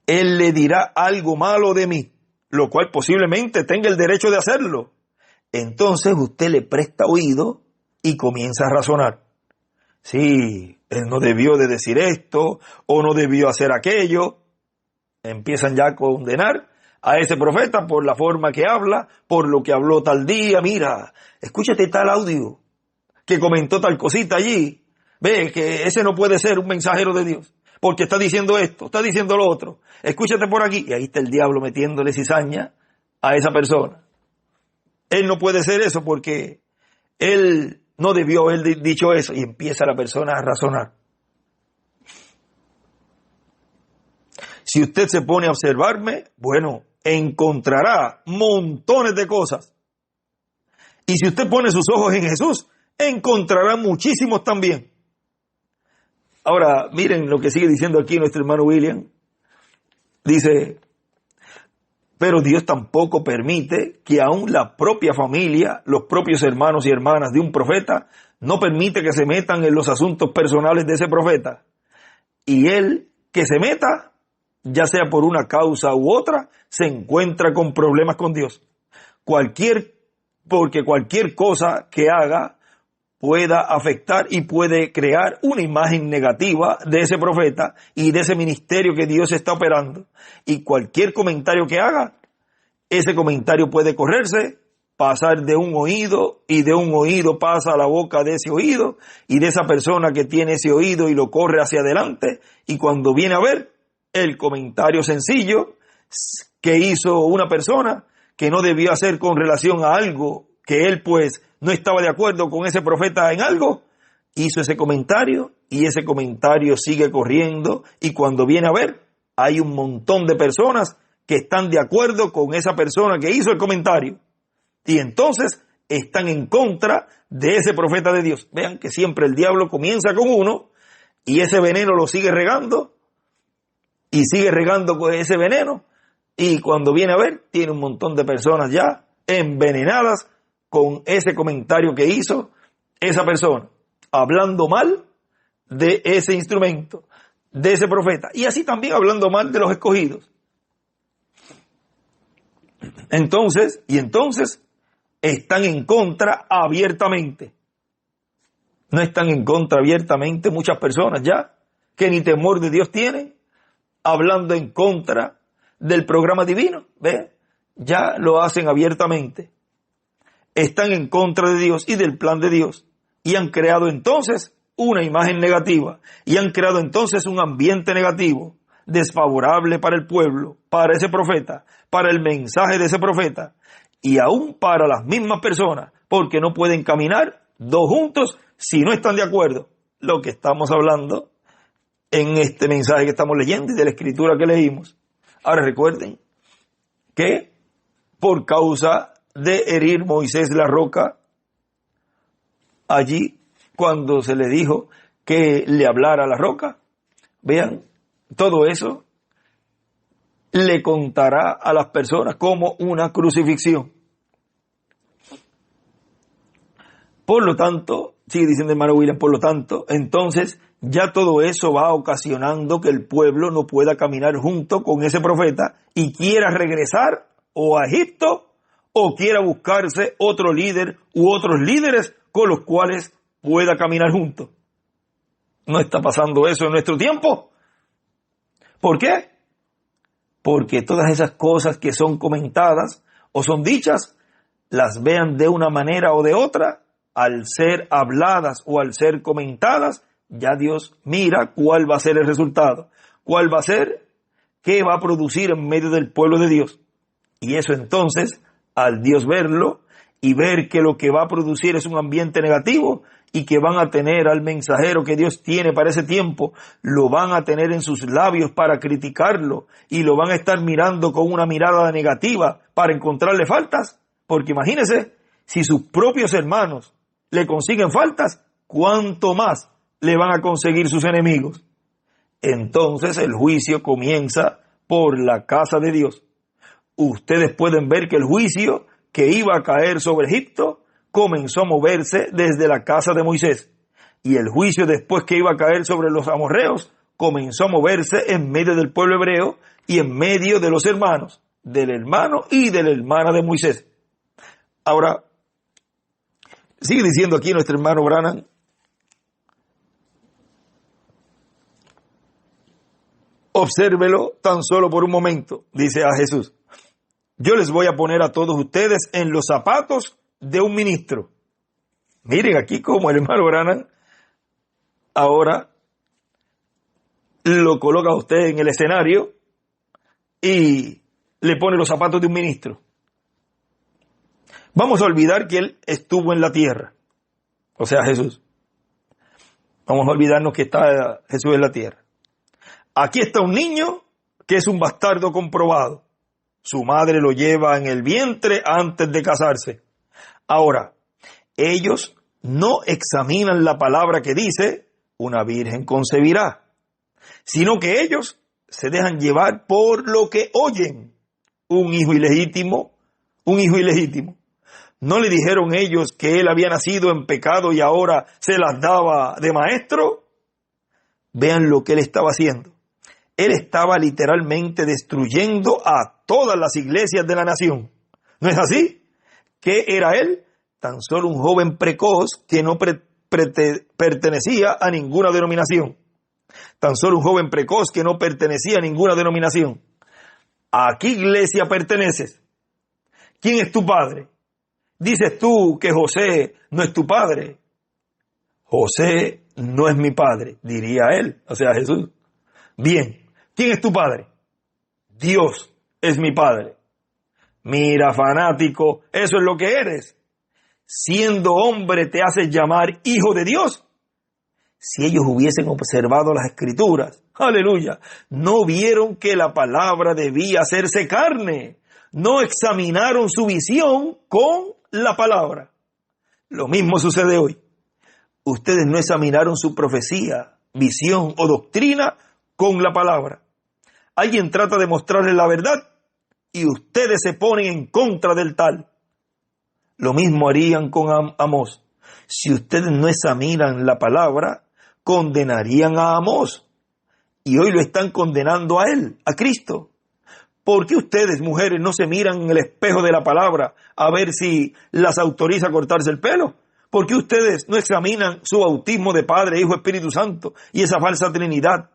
Él le dirá algo malo de mí, lo cual posiblemente tenga el derecho de hacerlo. Entonces usted le presta oído y comienza a razonar. Sí, él no debió de decir esto, o no debió hacer aquello. Empiezan ya a condenar a ese profeta por la forma que habla, por lo que habló tal día. Mira, escúchate tal audio, que comentó tal cosita allí. Ve que ese no puede ser un mensajero de Dios, porque está diciendo esto, está diciendo lo otro. Escúchate por aquí. Y ahí está el diablo metiéndole cizaña a esa persona. Él no puede ser eso porque él no debió haber dicho eso. Y empieza la persona a razonar. Si usted se pone a observarme, bueno, encontrará montones de cosas. Y si usted pone sus ojos en Jesús, encontrará muchísimos también. Ahora, miren lo que sigue diciendo aquí nuestro hermano William. Dice, pero Dios tampoco permite que aún la propia familia, los propios hermanos y hermanas de un profeta, no permite que se metan en los asuntos personales de ese profeta. Y él que se meta, ya sea por una causa u otra, se encuentra con problemas con Dios. Porque cualquier cosa que haga pueda afectar y puede crear una imagen negativa de ese profeta y de ese ministerio que Dios está operando. Y cualquier comentario que haga, ese comentario puede correrse, pasar de un oído, y de un oído pasa a la boca de ese oído, y de esa persona que tiene ese oído y lo corre hacia adelante, y cuando viene a ver el comentario sencillo que hizo una persona que no debió hacer con relación a algo que él pues no estaba de acuerdo con ese profeta en algo, hizo ese comentario y ese comentario sigue corriendo, y cuando viene a ver hay un montón de personas que están de acuerdo con esa persona que hizo el comentario, y entonces están en contra de ese profeta de Dios. Vean que siempre el diablo comienza con uno y ese veneno lo sigue regando y sigue regando con ese veneno, y cuando viene a ver tiene un montón de personas ya envenenadas con ese comentario que hizo esa persona, hablando mal de ese instrumento, de ese profeta, y así también hablando mal de los escogidos. Entonces están en contra abiertamente. No están en contra abiertamente muchas personas ya, que ni temor de Dios tienen, hablando en contra del programa divino. ¿Ve? Ya lo hacen abiertamente. Están en contra de Dios y del plan de Dios, y han creado entonces una imagen negativa, y han creado entonces un ambiente negativo, desfavorable para el pueblo, para ese profeta, para el mensaje de ese profeta, y aún para las mismas personas, porque no pueden caminar dos juntos si no están de acuerdo. Lo que estamos hablando en este mensaje que estamos leyendo y de la escritura que leímos. Ahora recuerden que por causa de herir Moisés la roca, allí cuando se le dijo que le hablara a la roca, vean, todo eso le contará a las personas como una crucifixión. Por lo tanto, sigue diciendo el hermano William, por lo tanto, entonces ya todo eso va ocasionando que el pueblo no pueda caminar junto con ese profeta y quiera regresar o a Egipto, o quiera buscarse otro líder u otros líderes con los cuales pueda caminar juntos. ¿No está pasando eso en nuestro tiempo? ¿Por qué? Porque todas esas cosas que son comentadas o son dichas, las vean de una manera o de otra, al ser habladas o al ser comentadas, ya Dios mira cuál va a ser el resultado, cuál va a ser, qué va a producir en medio del pueblo de Dios. Y eso entonces, al Dios verlo y ver que lo que va a producir es un ambiente negativo y que van a tener al mensajero que Dios tiene para ese tiempo, lo van a tener en sus labios para criticarlo y lo van a estar mirando con una mirada negativa para encontrarle faltas, porque imagínense, si sus propios hermanos le consiguen faltas, ¿cuánto más le van a conseguir sus enemigos? Entonces el juicio comienza por la casa de Dios. Ustedes pueden ver que el juicio que iba a caer sobre Egipto comenzó a moverse desde la casa de Moisés. Y el juicio después que iba a caer sobre los amorreos comenzó a moverse en medio del pueblo hebreo y en medio de los hermanos, del hermano y de la hermana de Moisés. Ahora, sigue diciendo aquí nuestro hermano Branham, obsérvelo tan solo por un momento, dice a Jesús. Yo les voy a poner a todos ustedes en los zapatos de un ministro. Miren aquí como el hermano Branham ahora lo coloca a usted en el escenario y le pone los zapatos de un ministro. Vamos a olvidar que él estuvo en la tierra, o sea, Jesús. Vamos a olvidarnos que está Jesús en la tierra. Aquí está un niño que es un bastardo comprobado. Su madre lo lleva en el vientre antes de casarse. Ahora, ellos no examinan la palabra que dice, una virgen concebirá, sino que ellos se dejan llevar por lo que oyen. Un hijo ilegítimo. ¿No le dijeron ellos que él había nacido en pecado y ahora se las daba de maestro? Vean lo que él estaba haciendo. Él estaba literalmente destruyendo a todas las iglesias de la nación. ¿No es así? ¿Qué era él? Tan solo un joven precoz que no pertenecía a ninguna denominación. Tan solo un joven precoz que no pertenecía a ninguna denominación. ¿A qué iglesia perteneces? ¿Quién es tu padre? Dices tú que José no es tu padre. José no es mi padre, diría él, o sea, Jesús. Bien, ¿quién es tu padre? Dios es mi padre. Mira, fanático, eso es lo que eres. Siendo hombre te haces llamar hijo de Dios. Si ellos hubiesen observado las escrituras, aleluya, no vieron que la palabra debía hacerse carne. No examinaron su visión con la palabra. Lo mismo sucede hoy. Ustedes no examinaron su profecía, visión o doctrina con la palabra. Alguien trata de mostrarles la verdad y ustedes se ponen en contra del tal. Lo mismo harían con Amós. Si ustedes no examinan la palabra, condenarían a Amós. Y hoy lo están condenando a él, a Cristo. ¿Por qué ustedes, mujeres, no se miran en el espejo de la palabra a ver si las autoriza a cortarse el pelo? ¿Por qué ustedes no examinan su bautismo de Padre, Hijo, Espíritu Santo y esa falsa Trinidad,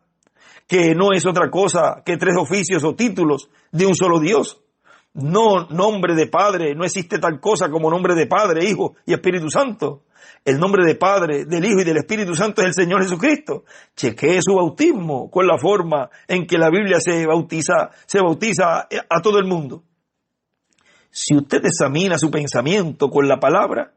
que no es otra cosa que 3 oficios o títulos de un solo Dios? No nombre de Padre, no existe tal cosa como nombre de Padre, Hijo y Espíritu Santo. El nombre de Padre, del Hijo y del Espíritu Santo es el Señor Jesucristo. Chequee su bautismo con la forma en que la Biblia se bautiza a todo el mundo. Si usted examina su pensamiento con la palabra,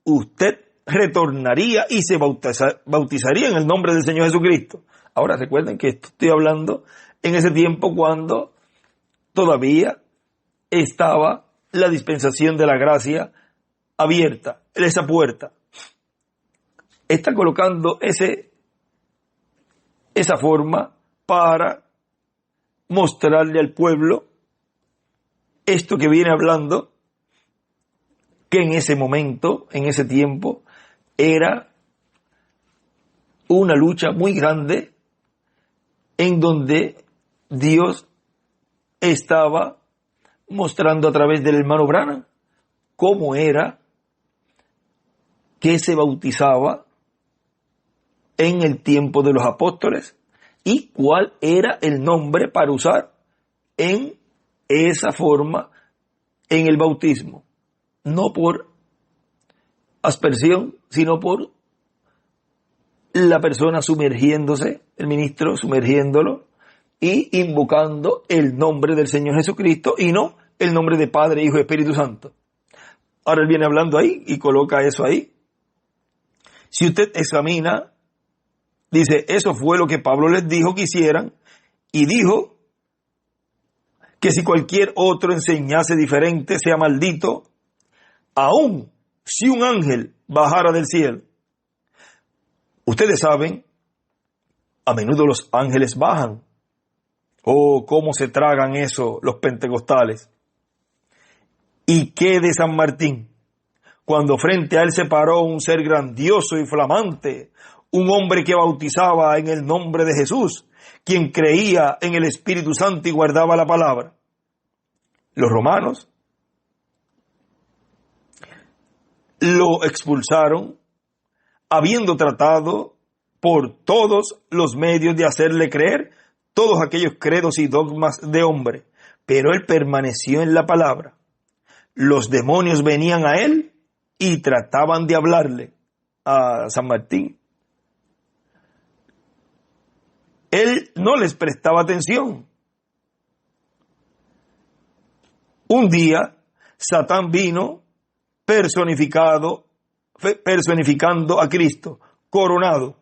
usted retornaría y se bautizaría en el nombre del Señor Jesucristo. Ahora recuerden que esto estoy hablando en ese tiempo cuando todavía estaba la dispensación de la gracia abierta, esa puerta. Está colocando esa forma para mostrarle al pueblo esto que viene hablando, que en ese momento, en ese tiempo, era una lucha muy grande en donde Dios estaba mostrando a través del hermano Branham cómo era que se bautizaba en el tiempo de los apóstoles y cuál era el nombre para usar en esa forma en el bautismo. No por aspersión, sino por la persona sumergiéndose, el ministro sumergiéndolo y invocando el nombre del Señor Jesucristo y no el nombre de Padre, Hijo y Espíritu Santo. Ahora él viene hablando ahí y coloca eso ahí. Si usted examina, dice, eso fue lo que Pablo les dijo que hicieran, y dijo que si cualquier otro enseñase diferente, sea maldito, aun si un ángel bajara del cielo. Ustedes saben, a menudo los ángeles bajan. Oh, cómo se tragan eso los pentecostales. ¿Y qué de San Martín? Cuando frente a él se paró un ser grandioso y flamante, un hombre que bautizaba en el nombre de Jesús, quien creía en el Espíritu Santo y guardaba la palabra. Los romanos lo expulsaron, habiendo tratado por todos los medios de hacerle creer todos aquellos credos y dogmas de hombre, pero él permaneció en la palabra. Los demonios venían a él y trataban de hablarle a San Martín. Él no les prestaba atención. Un día, Satán vino personificando a Cristo, coronado,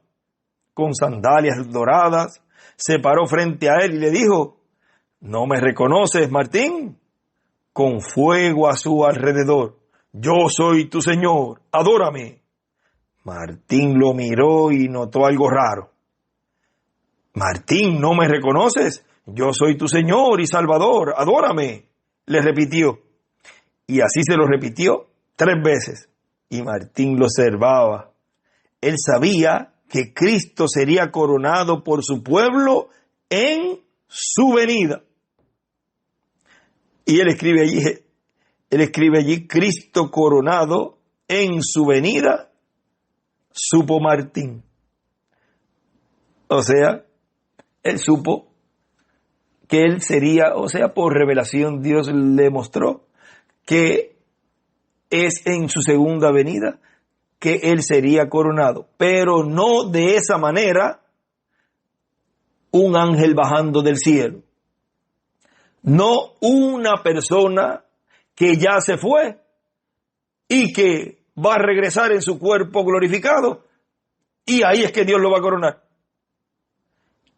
con sandalias doradas, se paró frente a él y le dijo, ¿no me reconoces, Martín? Con fuego a su alrededor. Yo soy tu Señor, adórame. Martín lo miró y notó algo raro. Martín, ¿no me reconoces? Yo soy tu Señor y Salvador, adórame. Le repitió. Y así se lo repitió 3 veces. Y Martín lo observaba. Él sabía que Cristo sería coronado por su pueblo en su venida. Y él escribe allí, Cristo coronado en su venida, supo Martín. O sea, él supo que él sería, o sea, por revelación Dios le mostró que es en su segunda venida que él sería coronado, pero no de esa manera, un ángel bajando del cielo. No una persona que ya se fue y que va a regresar en su cuerpo glorificado y ahí es que Dios lo va a coronar.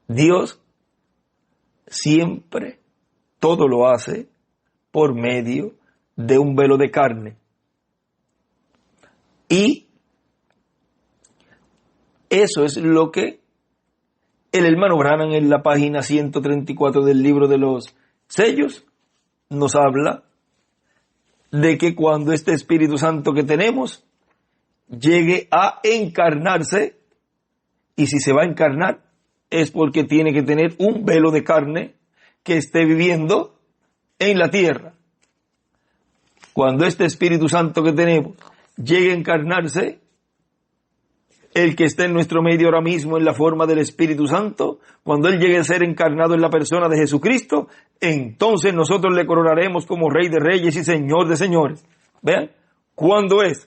Dios siempre todo lo hace por medio de un velo de carne. Y eso es lo que el hermano Branham en la página 134 del libro de los sellos nos habla de que cuando este Espíritu Santo que tenemos llegue a encarnarse, y si se va a encarnar es porque tiene que tener un velo de carne que esté viviendo en la tierra. Cuando este Espíritu Santo que tenemos llegue a encarnarse, el que está en nuestro medio ahora mismo en la forma del Espíritu Santo, cuando Él llegue a ser encarnado en la persona de Jesucristo, entonces nosotros le coronaremos como Rey de Reyes y Señor de Señores. Vean, ¿cuándo es?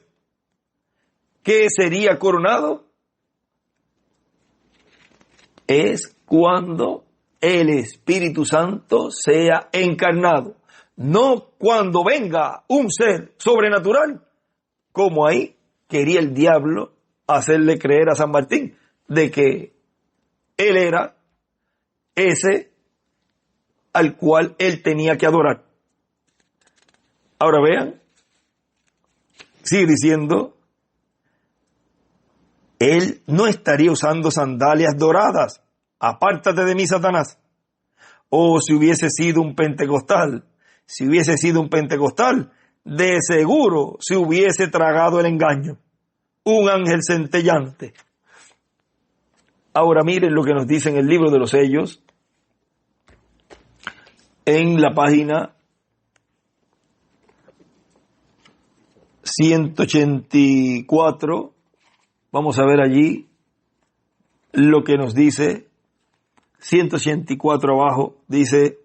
¿Qué sería coronado? Es cuando el Espíritu Santo sea encarnado. No cuando venga un ser sobrenatural, como ahí quería el diablo hacerle creer a San Martín, de que él era ese al cual él tenía que adorar. Ahora vean, sigue diciendo, él no estaría usando sandalias doradas. Apártate de mí, Satanás. O si hubiese sido un pentecostal, de seguro se hubiese tragado el engaño. Un ángel centellante. Ahora miren lo que nos dice en el libro de los sellos, en la página 184. Vamos a ver allí lo que nos dice. 184 abajo dice,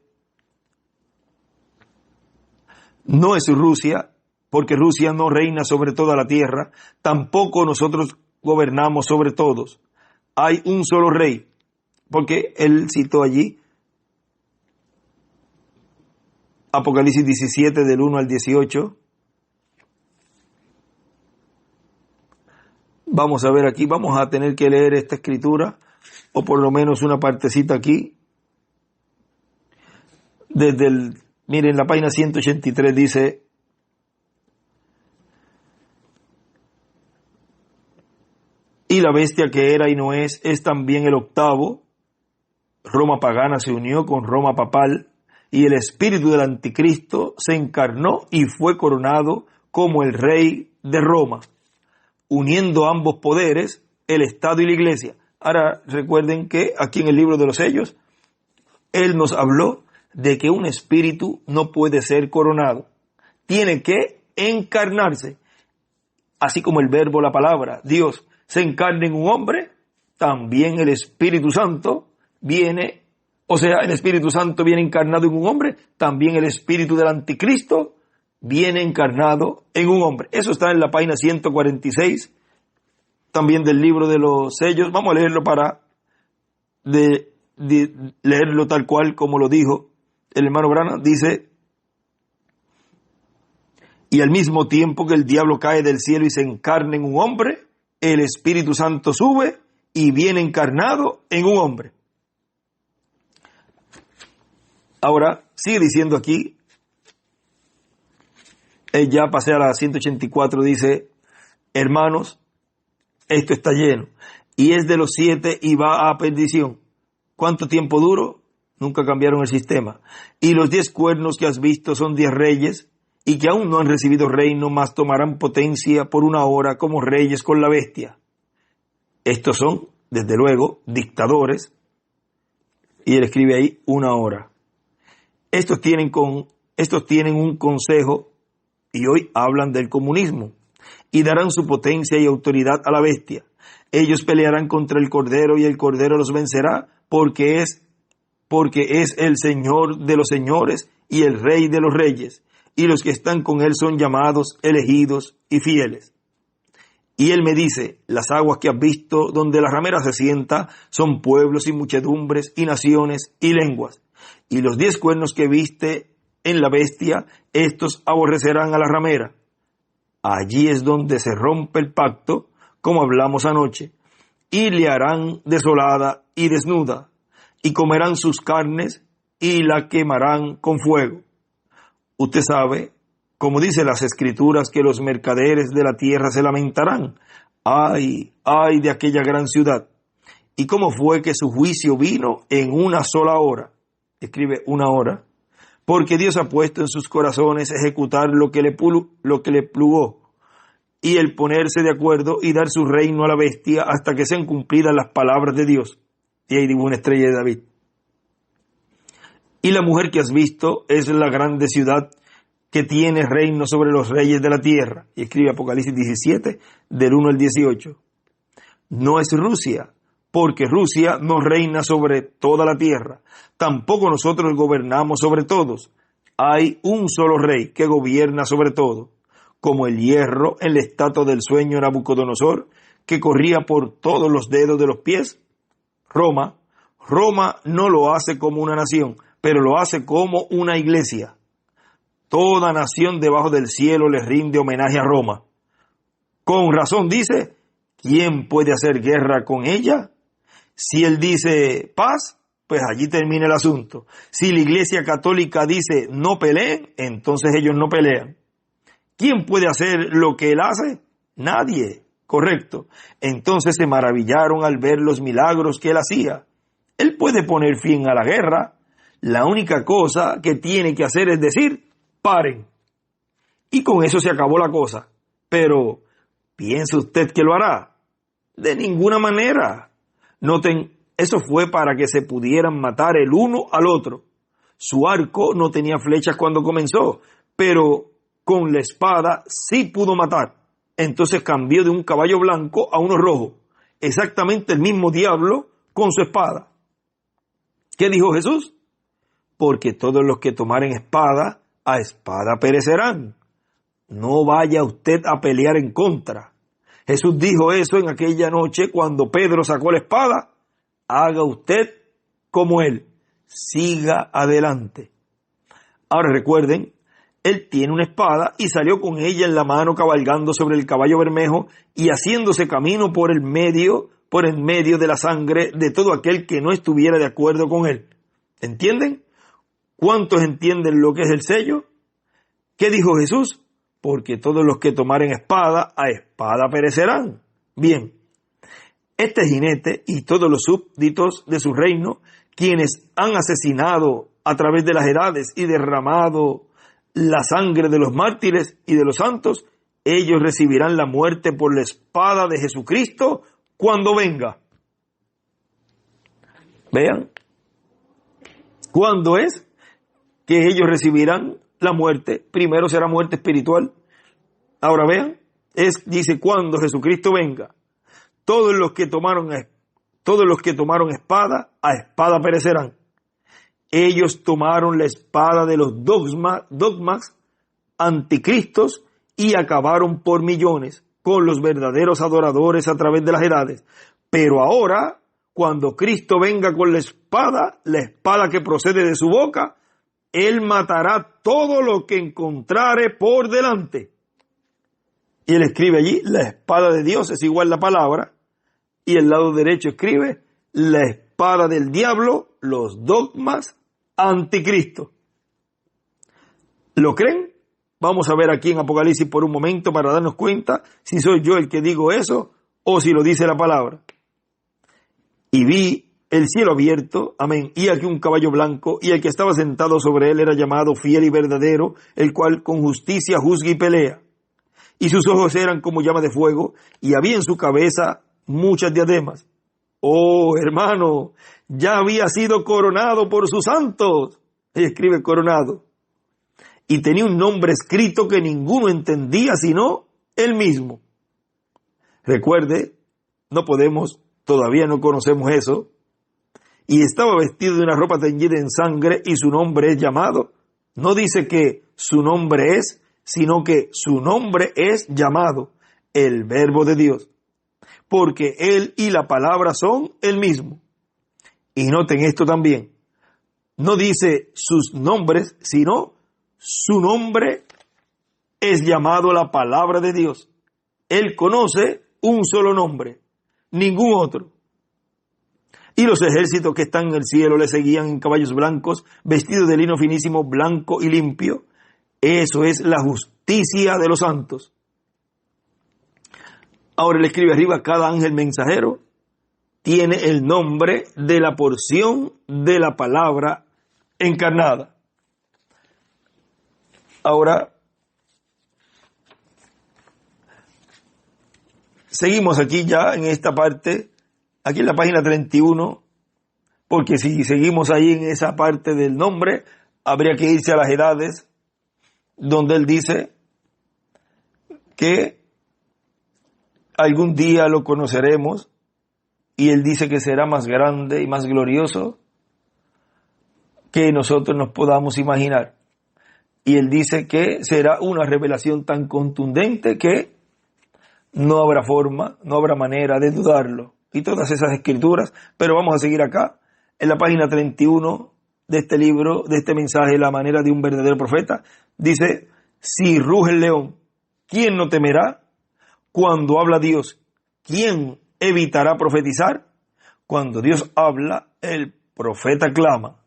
no es Rusia, porque Rusia no reina sobre toda la tierra, tampoco nosotros gobernamos sobre todos. Hay un solo rey, porque él citó allí Apocalipsis 17 del 1 al 18, Vamos a ver aquí, vamos a tener que leer esta escritura, o por lo menos una partecita aquí. Miren, la página 183 dice: y la bestia que era y no es también el octavo. Roma pagana se unió con Roma papal, y el espíritu del anticristo se encarnó y fue coronado como el rey de Roma, uniendo ambos poderes, el Estado y la Iglesia. Ahora recuerden que aquí en el libro de los sellos, él nos habló de que un espíritu no puede ser coronado, tiene que encarnarse, así como el verbo, la palabra, Dios se encarna en un hombre, también el Espíritu Santo viene, o sea, el Espíritu Santo viene encarnado en un hombre, también el espíritu del anticristo viene encarnado en un hombre. Eso está en la página 146, también del libro de los sellos. Vamos a leerlo para leerlo tal cual como lo dijo el hermano Branham. Dice: y al mismo tiempo que el diablo cae del cielo y se encarna en un hombre, el Espíritu Santo sube y viene encarnado en un hombre. Ahora, sigue diciendo aquí, ya pasé a la 184, dice: hermanos, esto está lleno, y es de los 7 y va a perdición. ¿Cuánto tiempo duró? Nunca cambiaron el sistema. Y los 10 cuernos que has visto son 10 reyes, y que aún no han recibido reino, mas tomarán potencia por una hora como reyes con la bestia. Estos son, desde luego, dictadores, y él escribe ahí una hora. Estos tienen un consejo, y hoy hablan del comunismo, y darán su potencia y autoridad a la bestia. Ellos pelearán contra el Cordero, y el Cordero los vencerá, porque es el Señor de los señores y el Rey de los reyes, y los que están con él son llamados, elegidos y fieles. Y él me dice: las aguas que has visto donde la ramera se sienta son pueblos y muchedumbres y naciones y lenguas. Y los 10 cuernos que viste en la bestia, estos aborrecerán a la ramera. Allí es donde se rompe el pacto, como hablamos anoche, y le harán desolada y desnuda, y comerán sus carnes y la quemarán con fuego. Usted sabe, como dice las Escrituras, que los mercaderes de la tierra se lamentarán. ¡Ay, ay de aquella gran ciudad! ¿Y cómo fue que su juicio vino en una sola hora? Escribe una hora. Porque Dios ha puesto en sus corazones ejecutar lo que le plugó, y el ponerse de acuerdo y dar su reino a la bestia hasta que sean cumplidas las palabras de Dios. Y ahí digo una estrella de David. Y la mujer que has visto es la grande ciudad que tiene reino sobre los reyes de la tierra. Y escribe Apocalipsis 17, del 1 al 18. No es Rusia, porque Rusia no reina sobre toda la tierra. Tampoco nosotros gobernamos sobre todos. Hay un solo rey que gobierna sobre todo, como el hierro en la estatua del sueño Nabucodonosor, que corría por todos los dedos de los pies. Roma no lo hace como una nación, pero lo hace como una iglesia. Toda nación debajo del cielo le rinde homenaje a Roma. Con razón dice: ¿quién puede hacer guerra con ella? Si él dice paz, pues allí termina el asunto. Si la Iglesia Católica dice no peleen, entonces ellos no pelean. ¿Quién puede hacer lo que él hace? Nadie. Correcto. Entonces se maravillaron al ver los milagros que él hacía. Él puede poner fin a la guerra. La única cosa que tiene que hacer es decir: paren. Y con eso se acabó la cosa. Pero, ¿piensa usted que lo hará? De ninguna manera. Noten, eso fue para que se pudieran matar el uno al otro. Su arco no tenía flechas cuando comenzó, pero con la espada sí pudo matar. Entonces cambió de un caballo blanco a uno rojo. Exactamente el mismo diablo con su espada. ¿Qué dijo Jesús? Porque todos los que tomaren espada, a espada perecerán. No vaya usted a pelear en contra. Jesús dijo eso en aquella noche cuando Pedro sacó la espada. Haga usted como él. Siga adelante. Ahora recuerden, él tiene una espada y salió con ella en la mano cabalgando sobre el caballo bermejo y haciéndose camino por el medio de la sangre de todo aquel que no estuviera de acuerdo con él. ¿Entienden? ¿Cuántos entienden lo que es el sello? ¿Qué dijo Jesús? Porque todos los que tomaren espada, a espada perecerán. Bien, este jinete y todos los súbditos de su reino, quienes han asesinado a través de las edades y derramado la sangre de los mártires y de los santos, ellos recibirán la muerte por la espada de Jesucristo cuando venga. Vean, ¿cuándo es que ellos recibirán la muerte? Primero será muerte espiritual. Ahora vean, dice cuando Jesucristo venga. Todos los que tomaron espada, a espada perecerán. Ellos tomaron la espada de los dogmas anticristos y acabaron por millones con los verdaderos adoradores a través de las edades. Pero ahora, cuando Cristo venga con la espada que procede de su boca, Él matará todo lo que encontrare por delante. Y él escribe allí, la espada de Dios es igual la palabra, y el lado derecho escribe, la espada del diablo, los dogmas anticristo. ¿Lo creen? Vamos a ver aquí en Apocalipsis por un momento para darnos cuenta si soy yo el que digo eso o si lo dice la palabra. Y vi el cielo abierto, amén, y aquí un caballo blanco, y el que estaba sentado sobre él era llamado Fiel y Verdadero, el cual con justicia juzga y pelea. Y sus ojos eran como llama de fuego, y había en su cabeza muchas diademas. Oh, hermano, ya había sido coronado por sus santos. Y escribe coronado. Y tenía un nombre escrito que ninguno entendía sino él mismo. Recuerde, todavía no conocemos eso. Y estaba vestido de una ropa teñida en sangre y su nombre es llamado. No dice que su nombre es, sino que su nombre es llamado el Verbo de Dios. Porque él y la palabra son el mismo. Y noten esto también. No dice sus nombres, sino su nombre es llamado la palabra de Dios. Él conoce un solo nombre, ningún otro. Y los ejércitos que están en el cielo le seguían en caballos blancos, vestidos de lino finísimo, blanco y limpio. Eso es la justicia de los santos. Ahora le escribe arriba, cada ángel mensajero tiene el nombre de la porción de la palabra encarnada. Ahora, seguimos aquí ya en esta parte, aquí en la página 31, porque si seguimos ahí en esa parte del nombre, habría que irse a las edades, donde él dice que algún día lo conoceremos, y él dice que será más grande y más glorioso que nosotros nos podamos imaginar. Y él dice que será una revelación tan contundente que no habrá forma, no habrá manera de dudarlo. Y todas esas escrituras, pero vamos a seguir acá, en la página 31 de este libro, de este mensaje, La manera de un verdadero profeta, dice, si ruge el león, ¿quién no temerá? Cuando habla Dios, ¿quién evitará profetizar? Cuando Dios habla, el profeta clama.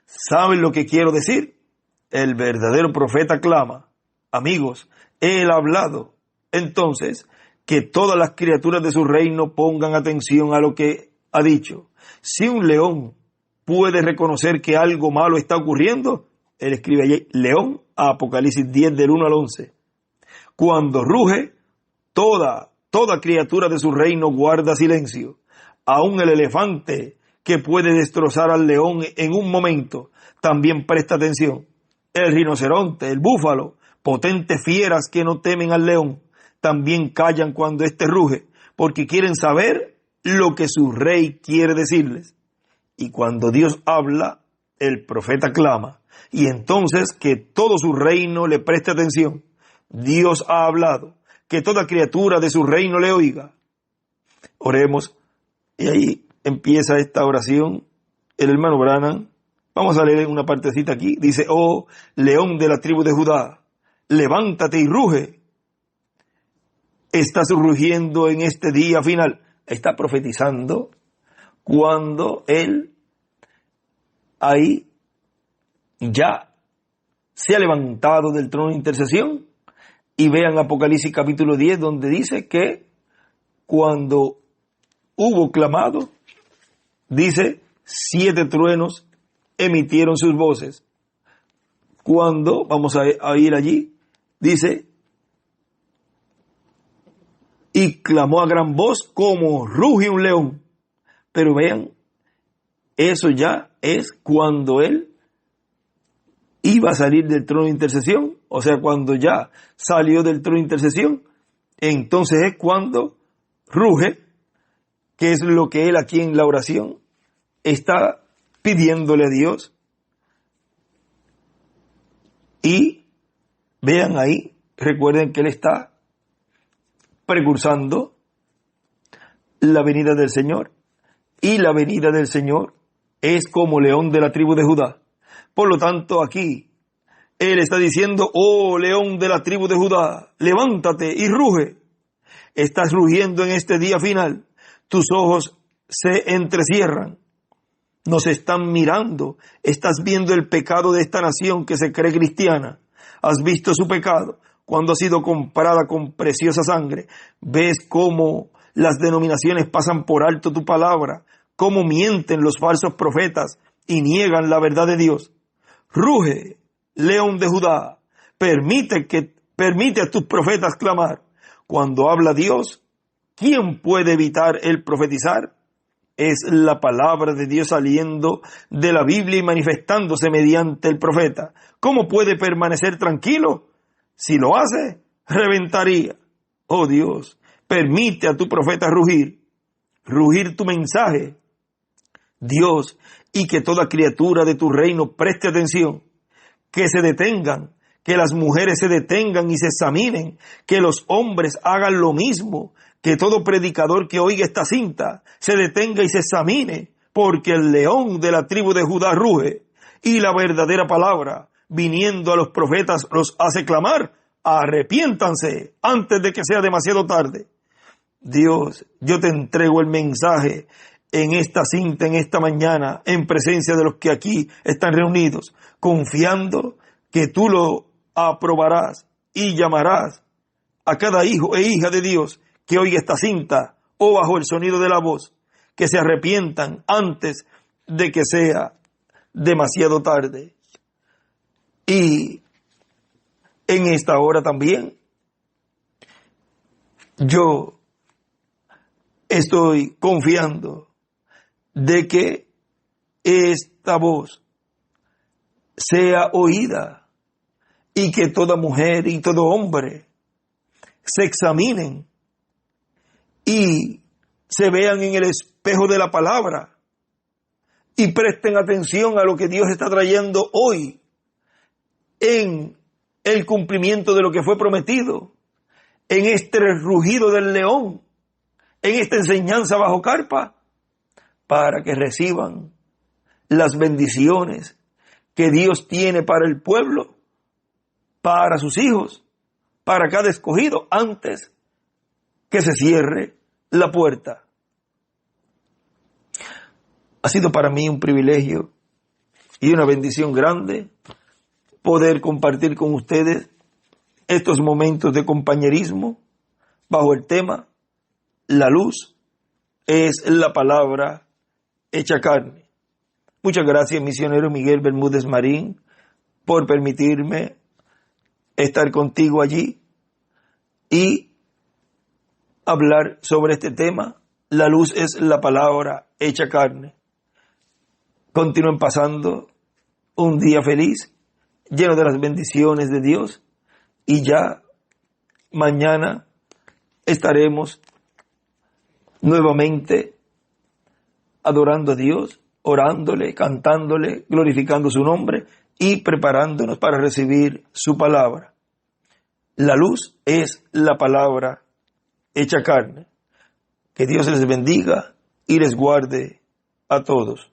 ¿Saben lo que quiero decir? El verdadero profeta clama. Amigos, él ha hablado. Entonces, que todas las criaturas de su reino pongan atención a lo que ha dicho. Si un león puede reconocer que algo malo está ocurriendo, él escribe allí, león, Apocalipsis 10 del 1 al 11. Cuando ruge, toda criatura de su reino guarda silencio. Aún el elefante, que puede destrozar al león en un momento, también presta atención. El rinoceronte, el búfalo, potentes fieras que no temen al león, también callan cuando éste ruge, porque quieren saber lo que su rey quiere decirles. Y cuando Dios habla, el profeta clama, y entonces que todo su reino le preste atención. Dios ha hablado, que toda criatura de su reino le oiga. Oremos, y ahí empieza esta oración, el hermano Branham. Vamos a leer una partecita aquí. Dice, oh, león de la tribu de Judá, levántate y ruge. Estás rugiendo en este día final. Está profetizando cuando él ahí ya se ha levantado del trono de intercesión. Y vean Apocalipsis capítulo 10, donde dice que cuando hubo clamado, dice, 7 truenos emitieron sus voces. Cuando, vamos a ir allí, dice, y clamó a gran voz como ruge un león. Pero vean, eso ya es cuando él iba a salir del trono de intercesión, o sea, cuando ya salió del trono de intercesión, entonces es cuando ruge, que es lo que él aquí en la oración está pidiéndole a Dios. Y vean ahí, recuerden que él está precursando la venida del Señor, y la venida del Señor es como león de la tribu de Judá. Por lo tanto, aquí él está diciendo, oh león de la tribu de Judá, levántate y ruge. Estás rugiendo en este día final. Tus ojos se entrecierran. Nos están mirando. Estás viendo el pecado de esta nación que se cree cristiana. Has visto su pecado cuando ha sido comprada con preciosa sangre. Ves cómo las denominaciones pasan por alto tu palabra, cómo mienten los falsos profetas y niegan la verdad de Dios. Ruge, león de Judá, permite a tus profetas clamar. Cuando habla Dios, ¿quién puede evitar el profetizar? Es la palabra de Dios saliendo de la Biblia y manifestándose mediante el profeta. ¿Cómo puede permanecer tranquilo? Si lo hace, reventaría. Oh Dios, permite a tu profeta rugir tu mensaje, Dios, y que toda criatura de tu reino preste atención, que se detengan, que las mujeres se detengan y se examinen, que los hombres hagan lo mismo, que todo predicador que oiga esta cinta se detenga y se examine, porque el león de la tribu de Judá ruge, y la verdadera palabra, viniendo a los profetas, los hace clamar, arrepiéntanse antes de que sea demasiado tarde. Dios, yo te entrego el mensaje en esta cinta, en esta mañana, en presencia de los que aquí están reunidos, confiando que tú lo aprobarás y llamarás a cada hijo e hija de Dios que oiga esta cinta o bajo el sonido de la voz, que se arrepientan antes de que sea demasiado tarde. Y en esta hora también, yo estoy confiando de que esta voz sea oída y que toda mujer y todo hombre se examinen y se vean en el espejo de la palabra y presten atención a lo que Dios está trayendo hoy en el cumplimiento de lo que fue prometido, en este rugido del león, en esta enseñanza bajo carpa, para que reciban las bendiciones que Dios tiene para el pueblo, para sus hijos, para cada escogido, antes que se cierre la puerta. Ha sido para mí un privilegio y una bendición grande poder compartir con ustedes estos momentos de compañerismo bajo el tema La luz es la palabra hecha carne. Muchas gracias, misionero Miguel Bermúdez Marín, por permitirme estar contigo allí y hablar sobre este tema. La luz es la palabra hecha carne. Continúen pasando un día feliz, lleno de las bendiciones de Dios, y ya mañana estaremos nuevamente adorando a Dios, orándole, cantándole, glorificando su nombre y preparándonos para recibir su palabra. La luz es la palabra hecha carne. Que Dios les bendiga y les guarde a todos.